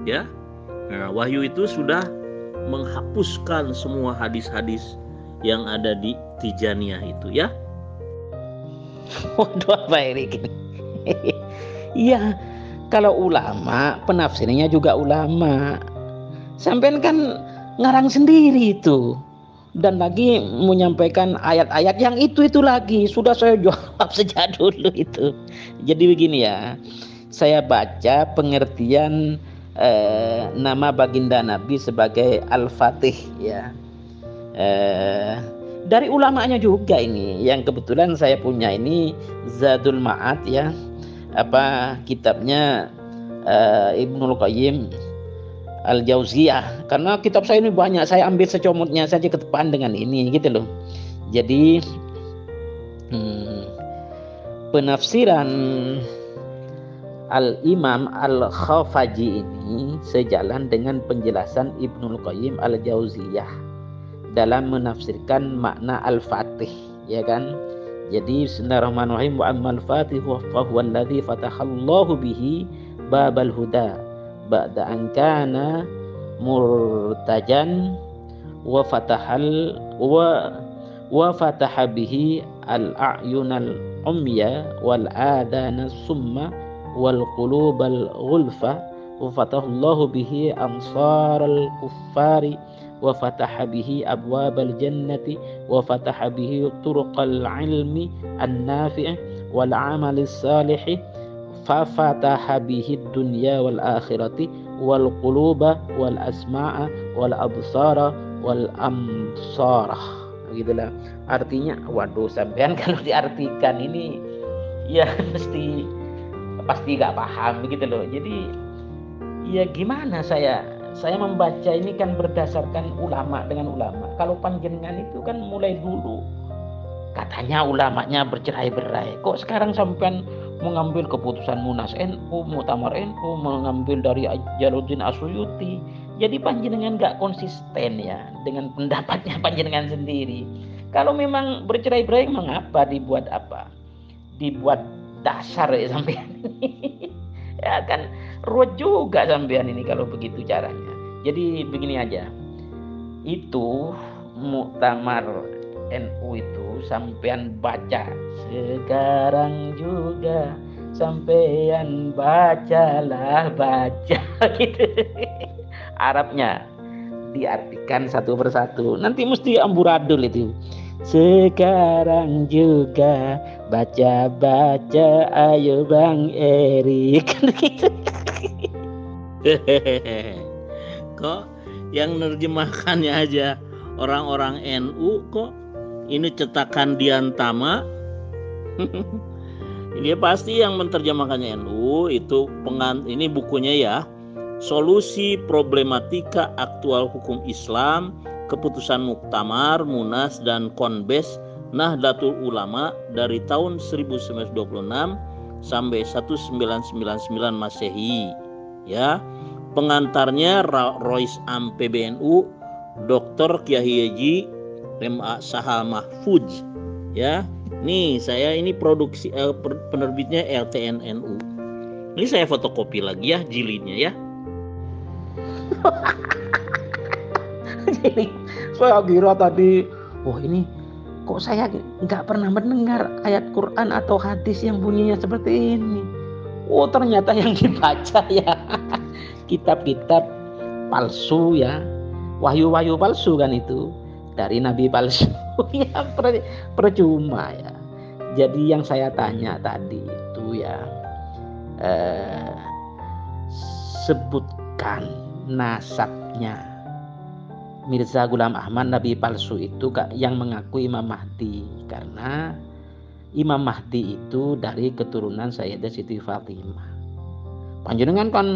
Ya, nah, wahyu itu sudah menghapuskan semua hadis-hadis yang ada di Tijaniyah itu, ya. Waduh, apa ini? Iya, kalau ulama penafsirnya juga ulama. Sampean kan ngarang sendiri itu. Dan lagi menyampaikan ayat-ayat yang itu lagi. Sudah saya jawab sejak dulu itu. Jadi begini ya. Saya baca pengertian nama baginda Nabi sebagai Al-Fatih ya. Dari ulamanya juga ini, yang kebetulan saya punya ini Zadul Ma'ad ya, kitabnya Ibnul Qayyim Al-Jauziyah. Karena kitab saya ini banyak, saya ambil secomotnya saja ke depan dengan ini gitu loh. Jadi penafsiran Al-Imam Al-Khafaji ini sejalan dengan penjelasan Ibnul Qayyim Al-Jauziyah dalam menafsirkan makna Al-Fatih, ya kan? Jadi bismillahirrahmanirrahim, wa ammal fatihu fa huwa alladhi fatahallahu bihi babal huda ba'da an kana murtajan wa fataha bihi al-a'yunal umya wal adana summa wal qulubal ghulfa wa fatahallahu bihi ansaral kuffari wa fataha bihi abwabal jannati wa fataha bihi turuqal ilmi an-nafi' wal amalis salih fa fataha bihi dunya wal akhirati wal quluba wal asma'a wal absara wal amsara. Begitulah artinya. Waduh, sampean kalau diartikan ini ya pasti gak paham begitu loh. Jadi ya gimana saya membaca ini kan berdasarkan ulama dengan ulama. Kalau panjenengan itu kan mulai dulu katanya ulamanya bercerai-berai. Kok sekarang sampean mengambil keputusan Munas NU, Muktamar NU, mengambil dari Jalaluddin Asyuyuti. Jadi panjenengan gak konsisten ya dengan pendapatnya panjenengan sendiri. Kalau memang bercerai-berai, mengapa dibuat apa? Dibuat dasar ya sampean ini. Ya kan ruwet juga sampean ini kalau begitu caranya. Jadi begini aja. Itu Muktamar NU itu sampean baca sekarang juga, sampean baca gitu. Arabnya diartikan satu persatu. Nanti mesti amburadul itu. Sekarang juga baca ayo Bang Erik. Kok yang nerjemahkannya aja orang-orang NU, kok ini cetakan Diantama. Ini pasti yang menerjemahkannya NU itu ini bukunya ya, Solusi Problematika Aktual Hukum Islam, Keputusan Muktamar, Munas, dan Konbes Nahdlatul Ulama dari tahun 1926 sampai 1999 Masehi. Ya, pengantarnya Rois Am PBNU, Dr. Kiai Haji M.A. Sahal Mahfudz. Ya, nih saya ini produksi penerbitnya LTNNU. Ini saya fotokopi lagi ya jilidnya ya. Jadi saya kira tadi, wah ini kok saya nggak pernah mendengar ayat Quran atau hadis yang bunyinya seperti ini. Oh ternyata yang dibaca ya kitab-kitab palsu ya, wahyu-wahyu palsu kan itu dari nabi palsu. Ya percuma ya. Jadi yang saya tanya tadi itu ya, sebutkan nasabnya Mirza Ghulam Ahmad nabi palsu itu yang mengaku Imam Mahdi, karena Imam Mahdi itu dari keturunan Sayyidah Siti Fatimah. Panjenengan kan,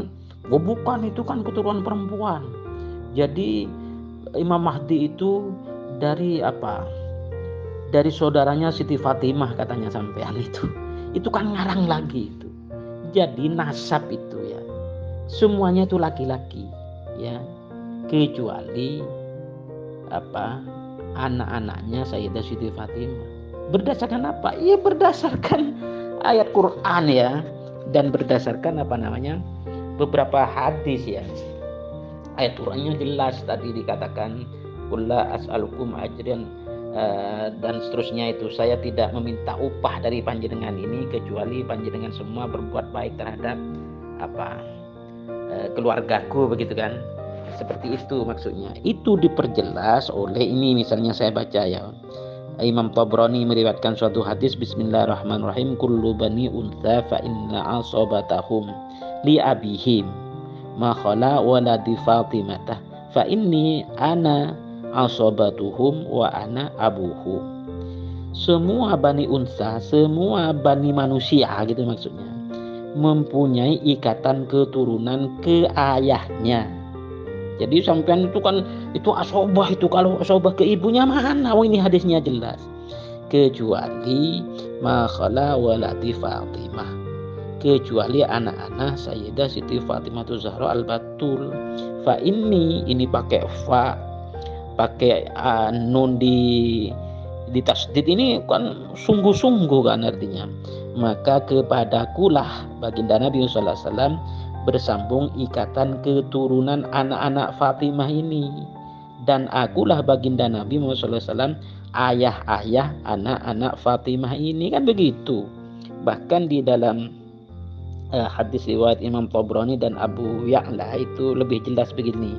oh bukan, itu kan keturunan perempuan. Jadi Imam Mahdi itu dari apa? Dari saudaranya Siti Fatimah katanya sampean itu. Itu kan ngarang lagi itu. Jadi nasab itu ya, semuanya itu laki-laki ya, kecuali apa? Anak-anaknya Sayyidah Siti Fatimah. Berdasarkan apa? Ya berdasarkan ayat Quran ya, dan berdasarkan apa namanya, beberapa hadis ya. Ayat Qurannya jelas tadi dikatakan kulla as'alukum ajran dan seterusnya itu, saya tidak meminta upah dari panjenengan ini kecuali panjenengan semua berbuat baik terhadap apa keluargaku, begitu kan. Seperti itu maksudnya. Itu diperjelas oleh ini, misalnya saya baca ya, Imam Tabrani meriwayatkan suatu hadis, Bismillahirrahmanirrahim, kullu bani untha fa inna asobatahum li abihim ma khala waladi Fatimah fa inni ana asobatuhum wa ana abuhum. Semua bani unsa, semua bani manusia gitu maksudnya, mempunyai ikatan keturunan ke ayahnya. Jadi sampean itu kan itu asobah, itu kalau asobah ke ibunya mana? Oh ini hadisnya jelas. Kecuali ma khala waladi Fatimah, kecuali anak-anak Sayyidah Siti Fatimah Zahra al-Batul. Fa ini pakai fa, pakai nun di tasdid, ini kan sungguh-sungguh kan artinya. Maka kepadakulah baginda Nabi sallallahu alaihi wasallam bersambung ikatan keturunan anak-anak Fatimah ini, dan akulah baginda Nabi sallallahu alaihi wasallam ayah-ayah anak-anak Fatimah ini, kan begitu. Bahkan di dalam hadis riwayat Imam Tabrani dan Abu Ya'la itu lebih jelas begini.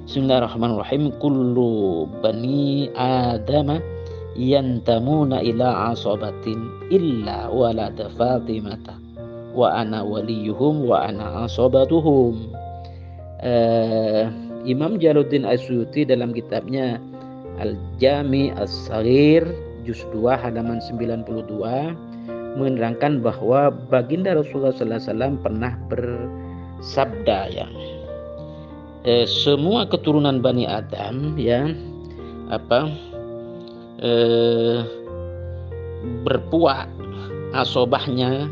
Bismillahirrahmanirrahim, kullu bani adama yantamuna ila asabatin illa walada Fatimata wa ana waliyuhum wa ana asabatuhum. Imam Jalaluddin Asyuti dalam kitabnya Al-Jami As-Saghir juz 2 halaman 92 menerangkan bahwa baginda Rasulullah sallallahu alaihi wasallam pernah bersabda ya, semua keturunan Bani Adam ya berpuak asobahnya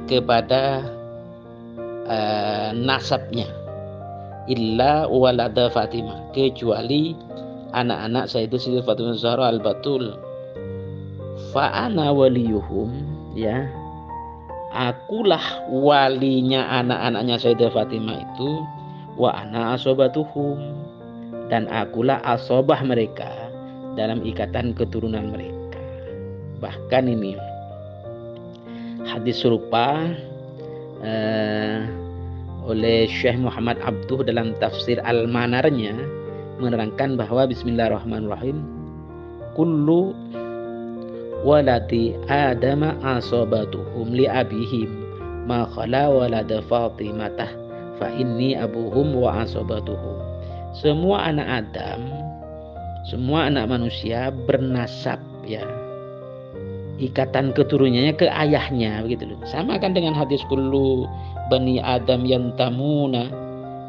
kepada nasabnya, illa walada Fatimah, kecuali anak-anak Sayyidah Siti Fatimah Zahra al-Batul. Fa ana waliyuhum ya, akulah walinya anak-anaknya Sayyidah Fatimah itu, wa ana asobatuhum, dan akulah asobah mereka dalam ikatan keturunan mereka. Bahkan ini hadis serupa oleh Syekh Muhammad Abduh dalam tafsir Al-Manarnya menerangkan bahwa Bismillahirrahmanirrahim, kullu waladi adama asobatuhum li abihim ma khala walada Fatimah fa inni abuhum wa asobatuhum. Semua anak Adam, semua anak manusia bernasab ya, ikatan keturunannya ke ayahnya, begitu loh. Sama kan dengan hadis kullu bani Adam yantamuna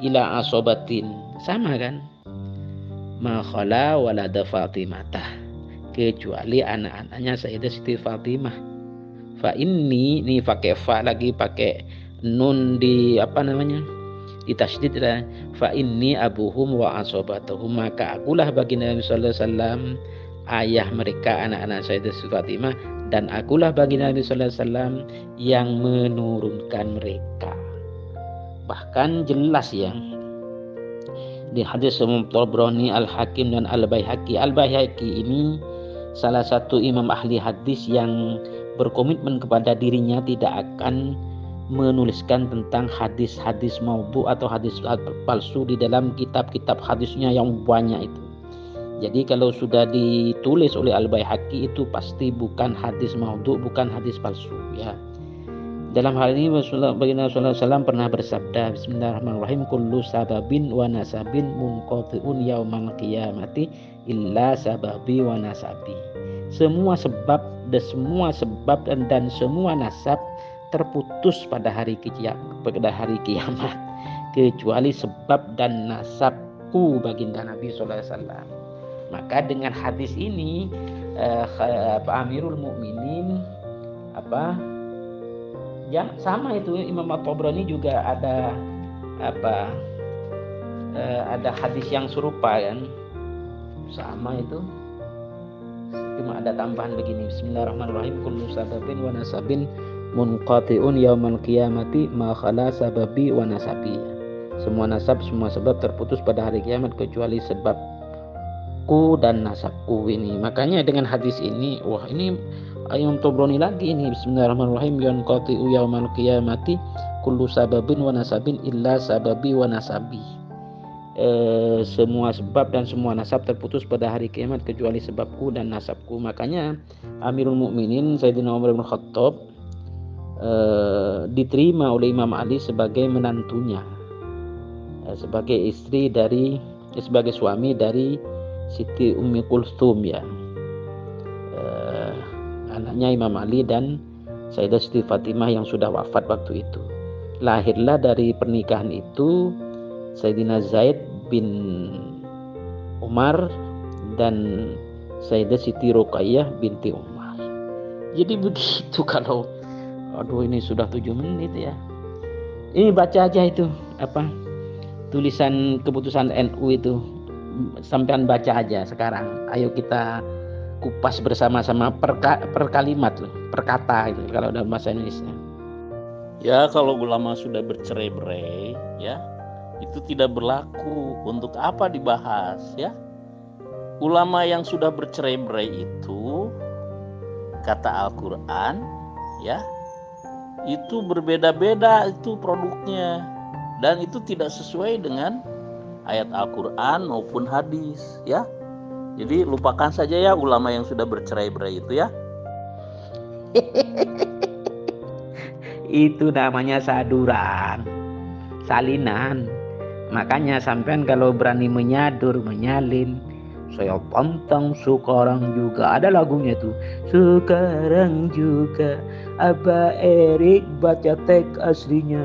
ila asobatin, sama kan, ma khala walada Fatimah, kecuali anak-anaknya Sayyidah Siti Fatimah. Fa ini pakai fa lagi, pakai nun di apa namanya, di tasydid lah. Fa inni abuhum wa asobatuhum, maka akulah baginda Nabi sallallahu alaihi wasallam ayah mereka anak-anak Sayyidah Siti Fatimah, dan akulah baginda Nabi sallallahu alaihi wasallam yang menurunkan mereka. Bahkan jelas ya di hadis Imam Tabrani, Al-Hakim dan Al-Baihaqi. Al-Baihaqi ini salah satu imam ahli hadis yang berkomitmen kepada dirinya tidak akan menuliskan tentang hadis-hadis maudhu atau hadis palsu di dalam kitab-kitab hadisnya yang banyak itu. Jadi kalau sudah ditulis oleh Al-Baihaqi itu pasti bukan hadis maudhu, bukan hadis palsu ya. Dalam hal ini baginda Rasulullah SAW pernah bersabda, Bismillahirrahmanirrahim, kullu sababin wa nasabin munqati'un yaumal qiyamati illa sababi wa nasabi. semua sebab dan semua nasab terputus pada hari kiamat kecuali sebab dan nasabku, baginda Nabi sallallahu alaihi wasallam. Maka dengan hadis ini Amirul Mukminin ya sama itu Imam At-Tabrani juga ada ada hadis yang serupa kan, sama itu, cuma ada tambahan begini, Bismillahirrahmanirrahim, kullu sababin wa nasabin munqati'un yaumal qiyamati ma khala sababi wa nasabi. Semua nasab, semua sebab terputus pada hari kiamat kecuali sebabku dan nasabku ini. Makanya dengan hadis ini, wah ini Imam Tabrani lagi ini, Bismillahirrahmanirrahim, yanqati'u yaumal qiyamati kullu sababin wa nasabin illa sababi wa nasabi. Semua sebab dan semua nasab terputus pada hari kiamat kecuali sebabku dan nasabku. Makanya Amirul Mukminin Sayyidina Umar bin Khattab diterima oleh Imam Ali sebagai menantunya, sebagai sebagai suami dari Siti Ummi Kulthum ya, anaknya Imam Ali dan Sayyidah Siti Fatimah yang sudah wafat waktu itu. Lahirlah dari pernikahan itu Sayyidina Zaid bin Umar dan Sayyidah Siti Ruqayyah binti Umar. Jadi begitu. Kalau ini sudah 7 menit ya. Ini baca aja itu tulisan keputusan NU itu, sampean baca aja sekarang. Ayo kita kupas bersama-sama per kalimat loh, per kata itu kalau dalam bahasa Indonesia. Ya, kalau ulama sudah bercerai-berai ya, itu tidak berlaku. Untuk apa dibahas ya? Ulama yang sudah bercerai-berai itu, kata Al-Quran ya, itu berbeda-beda itu produknya, dan itu tidak sesuai dengan ayat Al-Quran maupun hadis ya. Jadi lupakan saja ya ulama yang sudah bercerai-berai itu ya. Itu namanya saduran, salinan. Makanya sampean kalau berani menyalin, saya pantang sekarang juga. Ada lagunya tuh, sekarang juga. Abah Erik baca teks aslinya.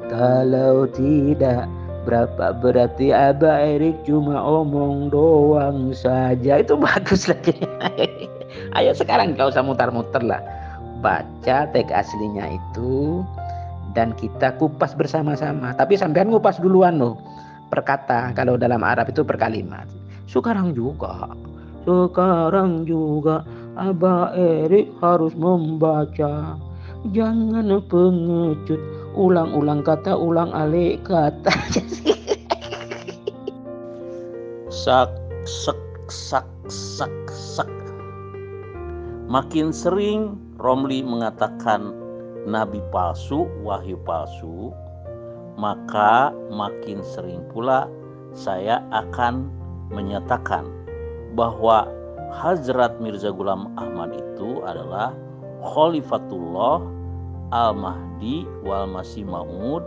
Kalau tidak, berapa berarti Abah Erik cuma omong doang saja. Itu bagus lagi. Ayo sekarang gak usah muter-muter lah, baca teks aslinya itu dan kita kupas bersama-sama. Tapi sampean ngupas duluan loh, per kata. Kalau dalam Arab itu per kalimat. Sekarang juga Abah Erik harus membaca. Jangan pengecut, ulang-ulang kata, ulang alik kata. Sak sak sak sak sak. Makin sering Romli mengatakan nabi palsu, wahyu palsu, maka makin sering pula saya akan menyatakan bahwa Hazrat Mirza Ghulam Ahmad itu adalah Khalifatullah Al-Mahdi wal Masih Maud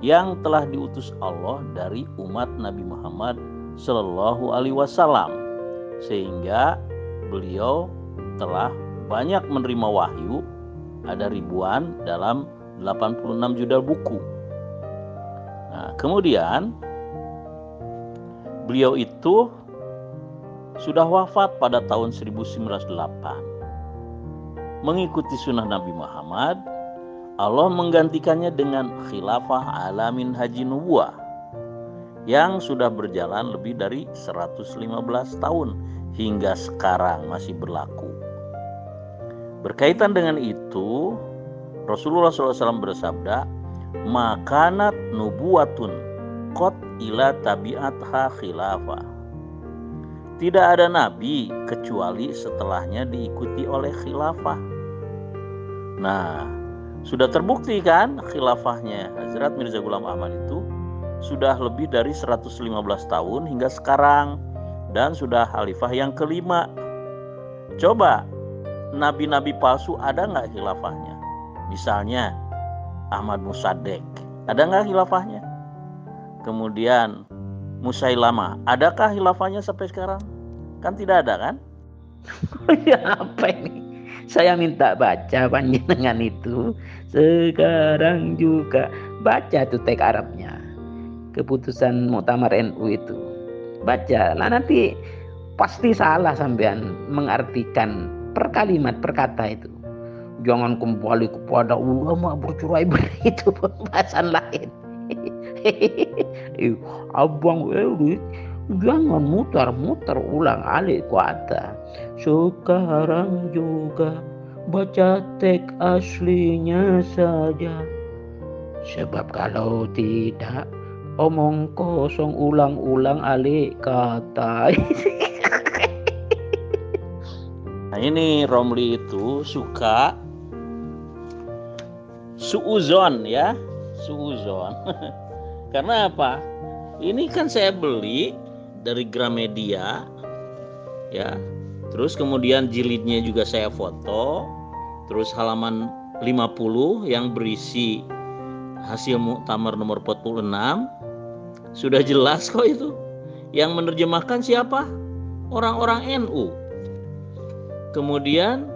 yang telah diutus Allah dari umat Nabi Muhammad Sallallahu Alaihi Wasallam, sehingga beliau telah banyak menerima wahyu, ada ribuan dalam 86 judul buku. Nah, kemudian beliau itu sudah wafat pada tahun 1908. Mengikuti sunnah Nabi Muhammad, Allah menggantikannya dengan khilafah Alamin Haji Nubuwah yang sudah berjalan lebih dari 115 tahun hingga sekarang masih berlaku. Berkaitan dengan itu, Rasulullah SAW bersabda, makanat nubuwatun qad ila tabi'atha khilafah. Tidak ada nabi kecuali setelahnya diikuti oleh khilafah. Nah, sudah terbukti kan khilafahnya Hazrat Mirza Ghulam Ahmad itu sudah lebih dari 115 tahun hingga sekarang, dan sudah khalifah yang kelima. Coba nabi-nabi palsu ada nggak khilafahnya? Misalnya Ahmad Musaddiq, ada nggak khilafahnya? Kemudian Musailamah, adakah khilafahnya sampai sekarang? Kan tidak ada kan? Ya apa ini? Saya minta baca panjenengan itu sekarang juga baca tuh teks Arabnya. Keputusan Muktamar NU itu. Baca lah, nanti pasti salah sampean mengartikan per kalimat per kata itu. Jangan kembali kepada ulama bercerai-berai, itu pembahasan lain. Abang Eli, jangan mutar-mutar ulang alik kata. Sekarang juga baca teks aslinya saja. Sebab kalau tidak, omong kosong ulang-ulang alik kata. Nah ini Romli itu suka suuzon ya, suuzon. Karena apa? Ini kan saya beli dari Gramedia ya. Terus kemudian jilidnya juga saya foto. Terus halaman 50 yang berisi hasil muktamar nomor 46. Sudah jelas kok itu. Yang menerjemahkan siapa? Orang-orang NU. Kemudian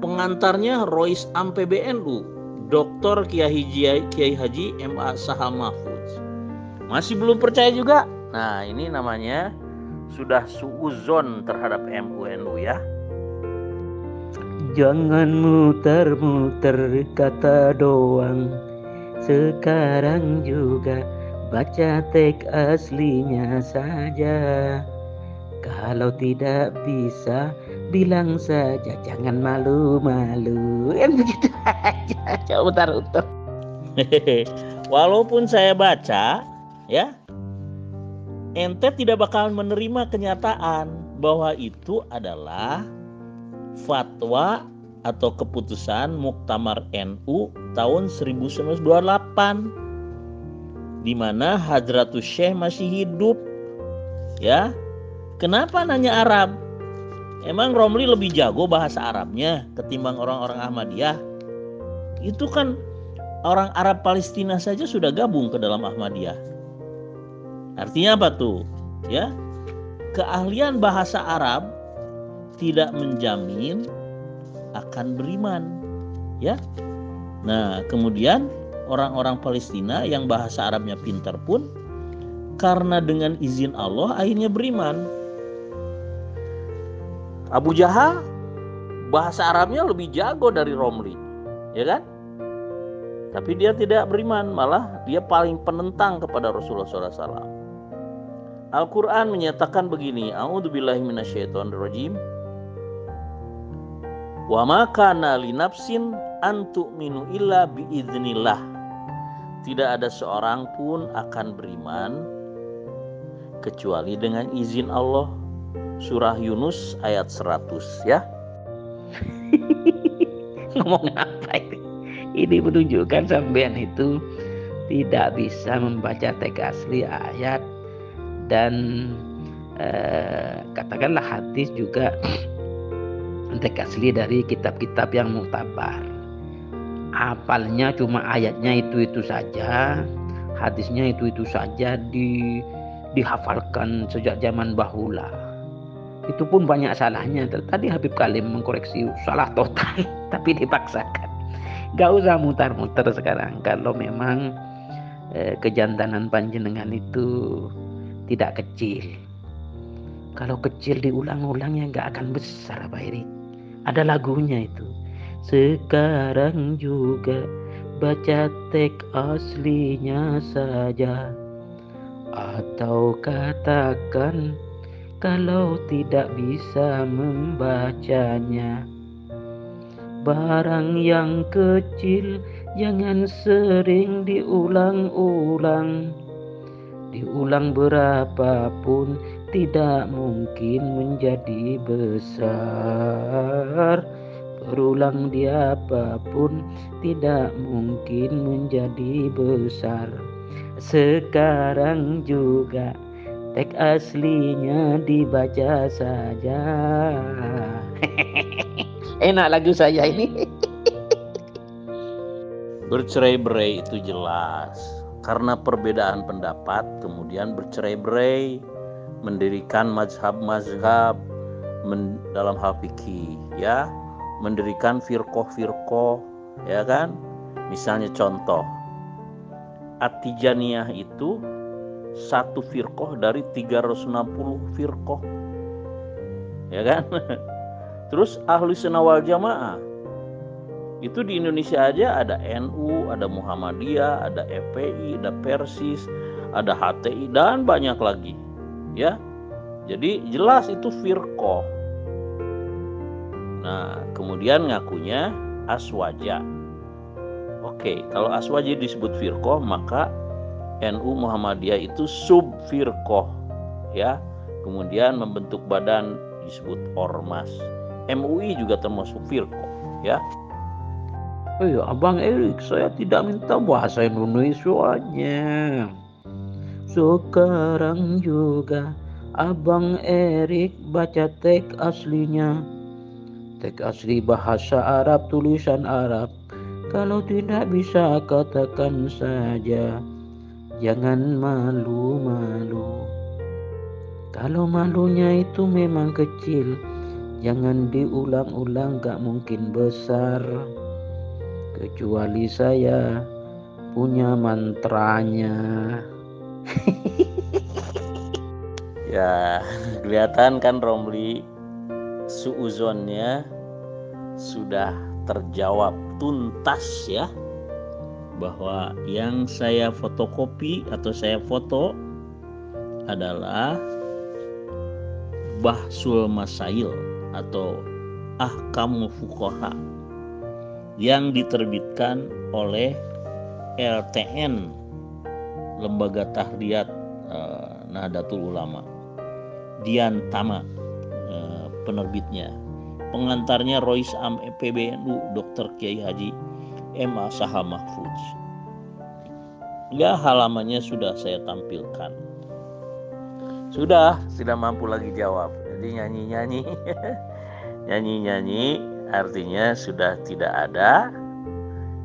pengantarnya Rois Am PBNU, Dr. Kiai Haji MA Sahal Mahfudz. Masih belum percaya juga? Nah ini namanya sudah suuzon terhadap MUNU ya. Jangan muter-muter kata doang, sekarang juga baca teks aslinya saja. Kalau tidak bisa, bilang saja, jangan malu-malu. Kan begitu aja. Coba utar-utar. Walaupun saya baca, ya, ente tidak bakal menerima kenyataan bahwa itu adalah fatwa atau keputusan Muktamar NU tahun 1928, di mana Hadratus Syekh masih hidup, ya. Kenapa nanya Arab? Emang Romli lebih jago bahasa Arabnya ketimbang orang-orang Ahmadiyah? Itu kan orang Arab Palestina saja sudah gabung ke dalam Ahmadiyah. Artinya apa tuh? Ya, keahlian bahasa Arab tidak menjamin akan beriman. Ya. Nah, kemudian orang-orang Palestina yang bahasa Arabnya pintar pun karena dengan izin Allah akhirnya beriman. Abu Jahal bahasa Arabnya lebih jago dari Romli, ya kan? Tapi dia tidak beriman, malah dia paling penentang kepada Rasulullah SAW. Al-Quran menyatakan begini, A'udzubillahi minasyaitonirrajim. Wa ma kana li nafsin an tu'minu illa biiznillah. Tidak ada seorang pun akan beriman kecuali dengan izin Allah. Surah Yunus ayat 100 ya. Ngomong apa ini? Ini menunjukkan sampean itu tidak bisa membaca teks asli ayat dan katakanlah hadis juga teks asli dari kitab-kitab yang muktabar. Hafalnya cuma ayatnya itu saja, hadisnya itu saja dihafalkan sejak zaman bahula. Itu pun banyak salahnya. Tadi Habib Kalim mengkoreksi salah total, tapi dipaksakan. Gak usah mutar-muter sekarang. Kalau memang kejantanan panjenengan itu tidak kecil. Kalau kecil diulang-ulang ya gak akan besar, Pak Erik. Ada lagunya itu. Sekarang juga baca teks aslinya saja. Atau katakan kalau tidak bisa membacanya. Barang yang kecil jangan sering diulang-ulang. Diulang berapapun tidak mungkin menjadi besar. Berulang diapapun tidak mungkin menjadi besar. Sekarang juga teks aslinya dibaca saja. Enak lagu saya ini. Bercerai-berai itu jelas. Karena perbedaan pendapat kemudian bercerai-berai, mendirikan mazhab-mazhab, dalam hal fikih ya, mendirikan firqoh ya kan. Misalnya contoh, At-Tijaniyah itu satu firqoh dari 360 firqoh ya kan. Terus Ahlus Sunnah wal Jamaah itu di Indonesia aja ada NU, ada Muhammadiyah, ada FPI, ada Persis, ada HTI, dan banyak lagi ya. Jadi jelas itu firqoh. Nah kemudian ngakunya Aswaja. Oke, kalau Aswaja disebut firqoh, maka NU Muhammadiyah itu sub firqoh ya. Kemudian membentuk badan disebut ormas. MUI juga termasuk firqoh ya. Abang Erik, saya tidak minta bahasa Indonesianya. Sekarang juga Abang Erik baca teks aslinya. Teks asli bahasa Arab, tulisan Arab. Kalau tidak bisa katakan saja. Jangan malu-malu. Kalau malunya itu memang kecil, jangan diulang-ulang, gak mungkin besar. Kecuali saya punya mantranya. Ya kelihatan kan Romli, suuzonnya sudah terjawab tuntas ya, bahwa yang saya fotokopi atau saya foto adalah Bahsul Masail atau Ahkamul Fuqaha yang diterbitkan oleh LTN, Lembaga Tahdiyat Nahdlatul Ulama, Dian Tama penerbitnya. Pengantarnya Rois Am PBNU Dr. Kiai Haji M.A. Saha Mahfudz. Ya halamannya sudah saya tampilkan. Sudah tidak mampu lagi jawab. Jadi nyanyi-nyanyi. Nyanyi-nyanyi artinya sudah tidak ada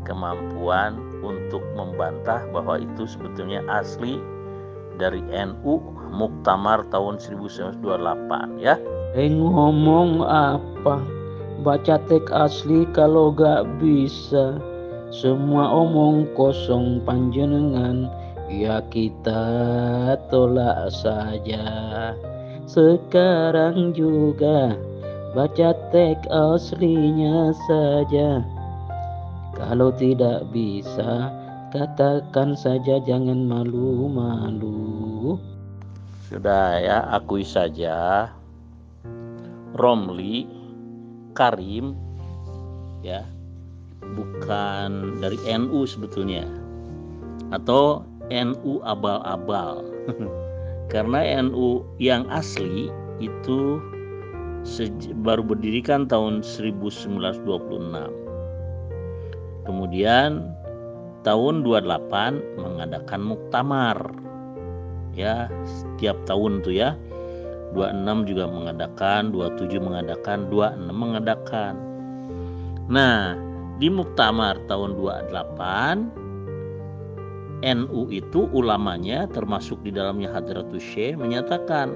kemampuan untuk membantah bahwa itu sebetulnya asli dari NU Muktamar tahun 1928 ya. Ngomong apa? Baca teks asli kalau gak bisa. Semua omong kosong panjenengan, ya kita tolak saja. Sekarang juga baca teks aslinya saja. Kalau tidak bisa, katakan saja, jangan malu-malu. Sudah ya, akui saja Romli Karim ya bukan dari NU sebetulnya, atau NU abal-abal. Karena NU yang asli itu baru berdirikan tahun 1926. Kemudian tahun 28 mengadakan muktamar. Ya, setiap tahun tuh ya. 26 juga mengadakan, 27 mengadakan, 26 mengadakan. Nah, di muktamar tahun 28 NU itu ulamanya termasuk di dalamnya Hadratus Syekh menyatakan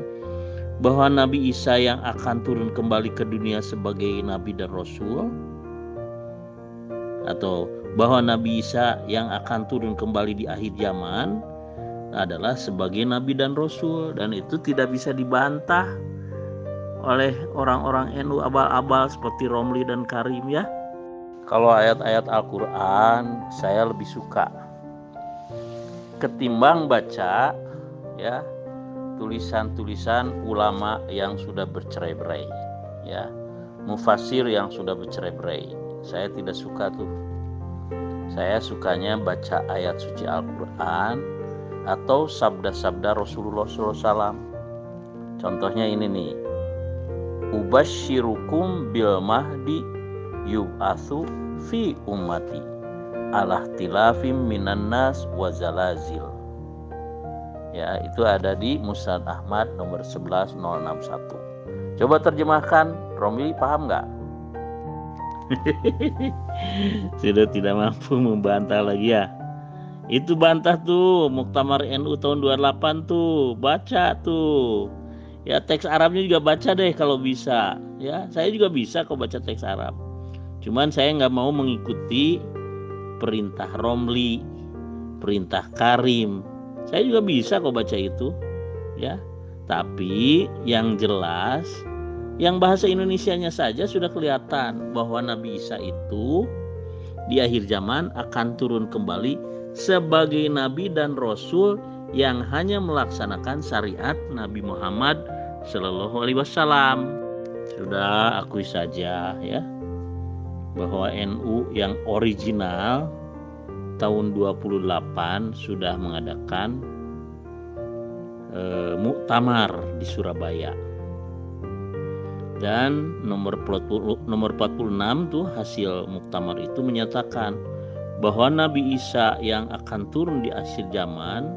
bahwa Nabi Isa yang akan turun kembali ke dunia sebagai Nabi dan Rasul, atau bahwa Nabi Isa yang akan turun kembali di akhir zaman adalah sebagai Nabi dan Rasul, dan itu tidak bisa dibantah oleh orang-orang NU abal-abal seperti Romli dan Karim ya. Kalau ayat-ayat Al-Quran saya lebih suka ketimbang baca ya tulisan-tulisan ulama yang sudah bercerai-berai ya, mufasir yang sudah bercerai-berai. Saya tidak suka tuh. Saya sukanya baca ayat suci Al-Quran atau sabda-sabda Rasulullah SAW. Contohnya ini nih, Ubasyirukum bil mahdi yub'atsu fi ummati ala ikhtilafim minan nas wa zalazil. Ya, itu ada di Musnad Ahmad nomor 11061. Coba terjemahkan, Romli paham nggak? Sudah tidak mampu membantah lagi ya. Itu bantah tuh Muktamar NU tahun 28 tuh, baca tuh. Ya teks Arabnya juga baca deh kalau bisa. Ya, saya juga bisa kok baca teks Arab. Cuman saya nggak mau mengikuti perintah Romli, perintah Karim. Saya juga bisa kok baca itu, ya. Tapi yang jelas, yang bahasa Indonesianya saja sudah kelihatan bahwa Nabi Isa itu di akhir zaman akan turun kembali sebagai Nabi dan Rasul yang hanya melaksanakan syariat Nabi Muhammad Shallallahu Alaihi Wasallam. Sudah akui saja ya bahwa NU yang original tahun 28 sudah mengadakan muktamar di Surabaya. Dan nomor 46 tuh hasil muktamar itu menyatakan bahwa Nabi Isa yang akan turun di akhir zaman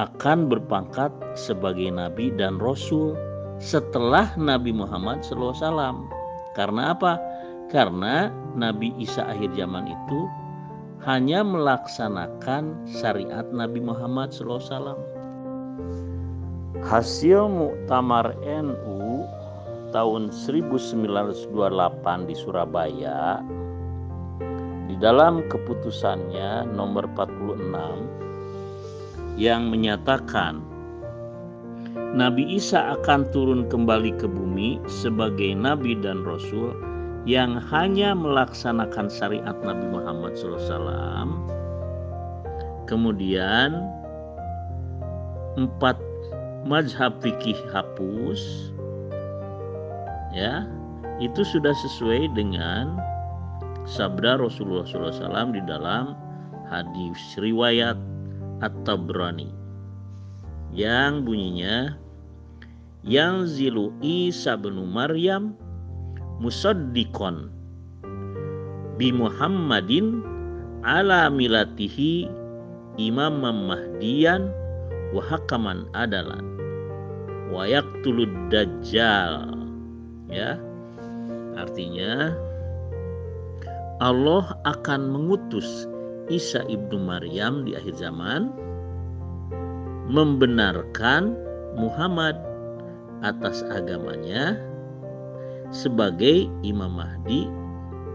akan berpangkat sebagai Nabi dan Rasul setelah Nabi Muhammad SAW. Karena apa? Karena Nabi Isa akhir zaman itu hanya melaksanakan syariat Nabi Muhammad SAW. Hasil muktamar NU tahun 1928 di Surabaya, di dalam keputusannya nomor 46 yang menyatakan Nabi Isa akan turun kembali ke bumi sebagai Nabi dan Rasul yang hanya melaksanakan syariat Nabi Muhammad SAW. Kemudian 4 mazhab fikih hapus, ya, itu sudah sesuai dengan sabda Rasulullah SAW di dalam hadis riwayat At-Tabrani yang bunyinya yang zilu Isa bin Maryam musaddiqon bi Muhammadin ala milatihi imamam mahdiyan wa hakaman adalan wa yaqtulud dajjal. Ya, artinya Allah akan mengutus Isa ibnu Maryam di akhir zaman, membenarkan Muhammad atas agamanya sebagai Imam Mahdi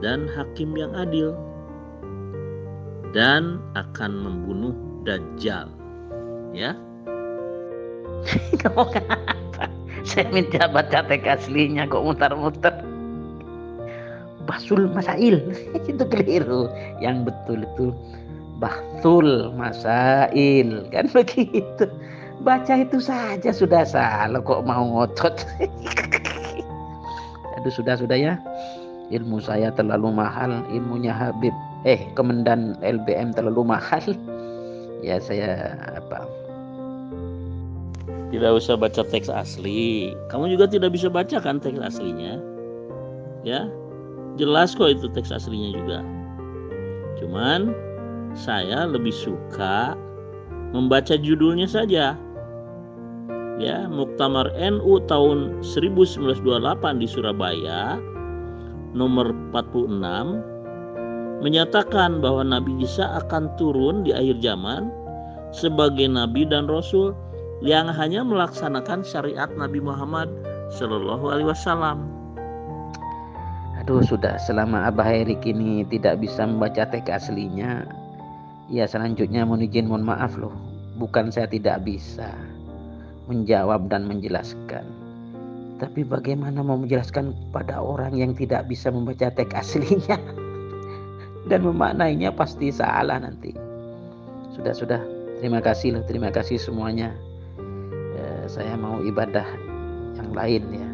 dan hakim yang adil, dan akan membunuh Dajjal. Ya, Ngomong apa? Saya minta baca teks aslinya kok muter-muter. Bahsul Masail itu keliru. Yang betul itu Bahsul Masail, kan begitu. Baca itu saja sudah salah kok mau ngotot. Aduh, sudah ya. Ilmu saya terlalu mahal, ilmunya Habib Komandan LBM terlalu mahal. Ya saya tidak usah baca teks asli. Kamu juga tidak bisa baca kan teks aslinya. Ya, jelas kok itu teks aslinya juga. Cuman saya lebih suka membaca judulnya saja. Ya, Muktamar NU tahun 1928 di Surabaya nomor 46 menyatakan bahwa Nabi Isa akan turun di akhir zaman sebagai Nabi dan Rasul yang hanya melaksanakan syariat Nabi Muhammad Shallallahu Alaihi Wasallam. Aduh, sudah, selama Abah Erik ini tidak bisa membaca teks aslinya, ya selanjutnya mohon maaf loh, bukan saya tidak bisa menjawab dan menjelaskan, tapi bagaimana mau menjelaskan pada orang yang tidak bisa membaca teks aslinya dan memaknainya pasti salah nanti. Sudah, terima kasih semuanya. Saya mau ibadah yang lain ya.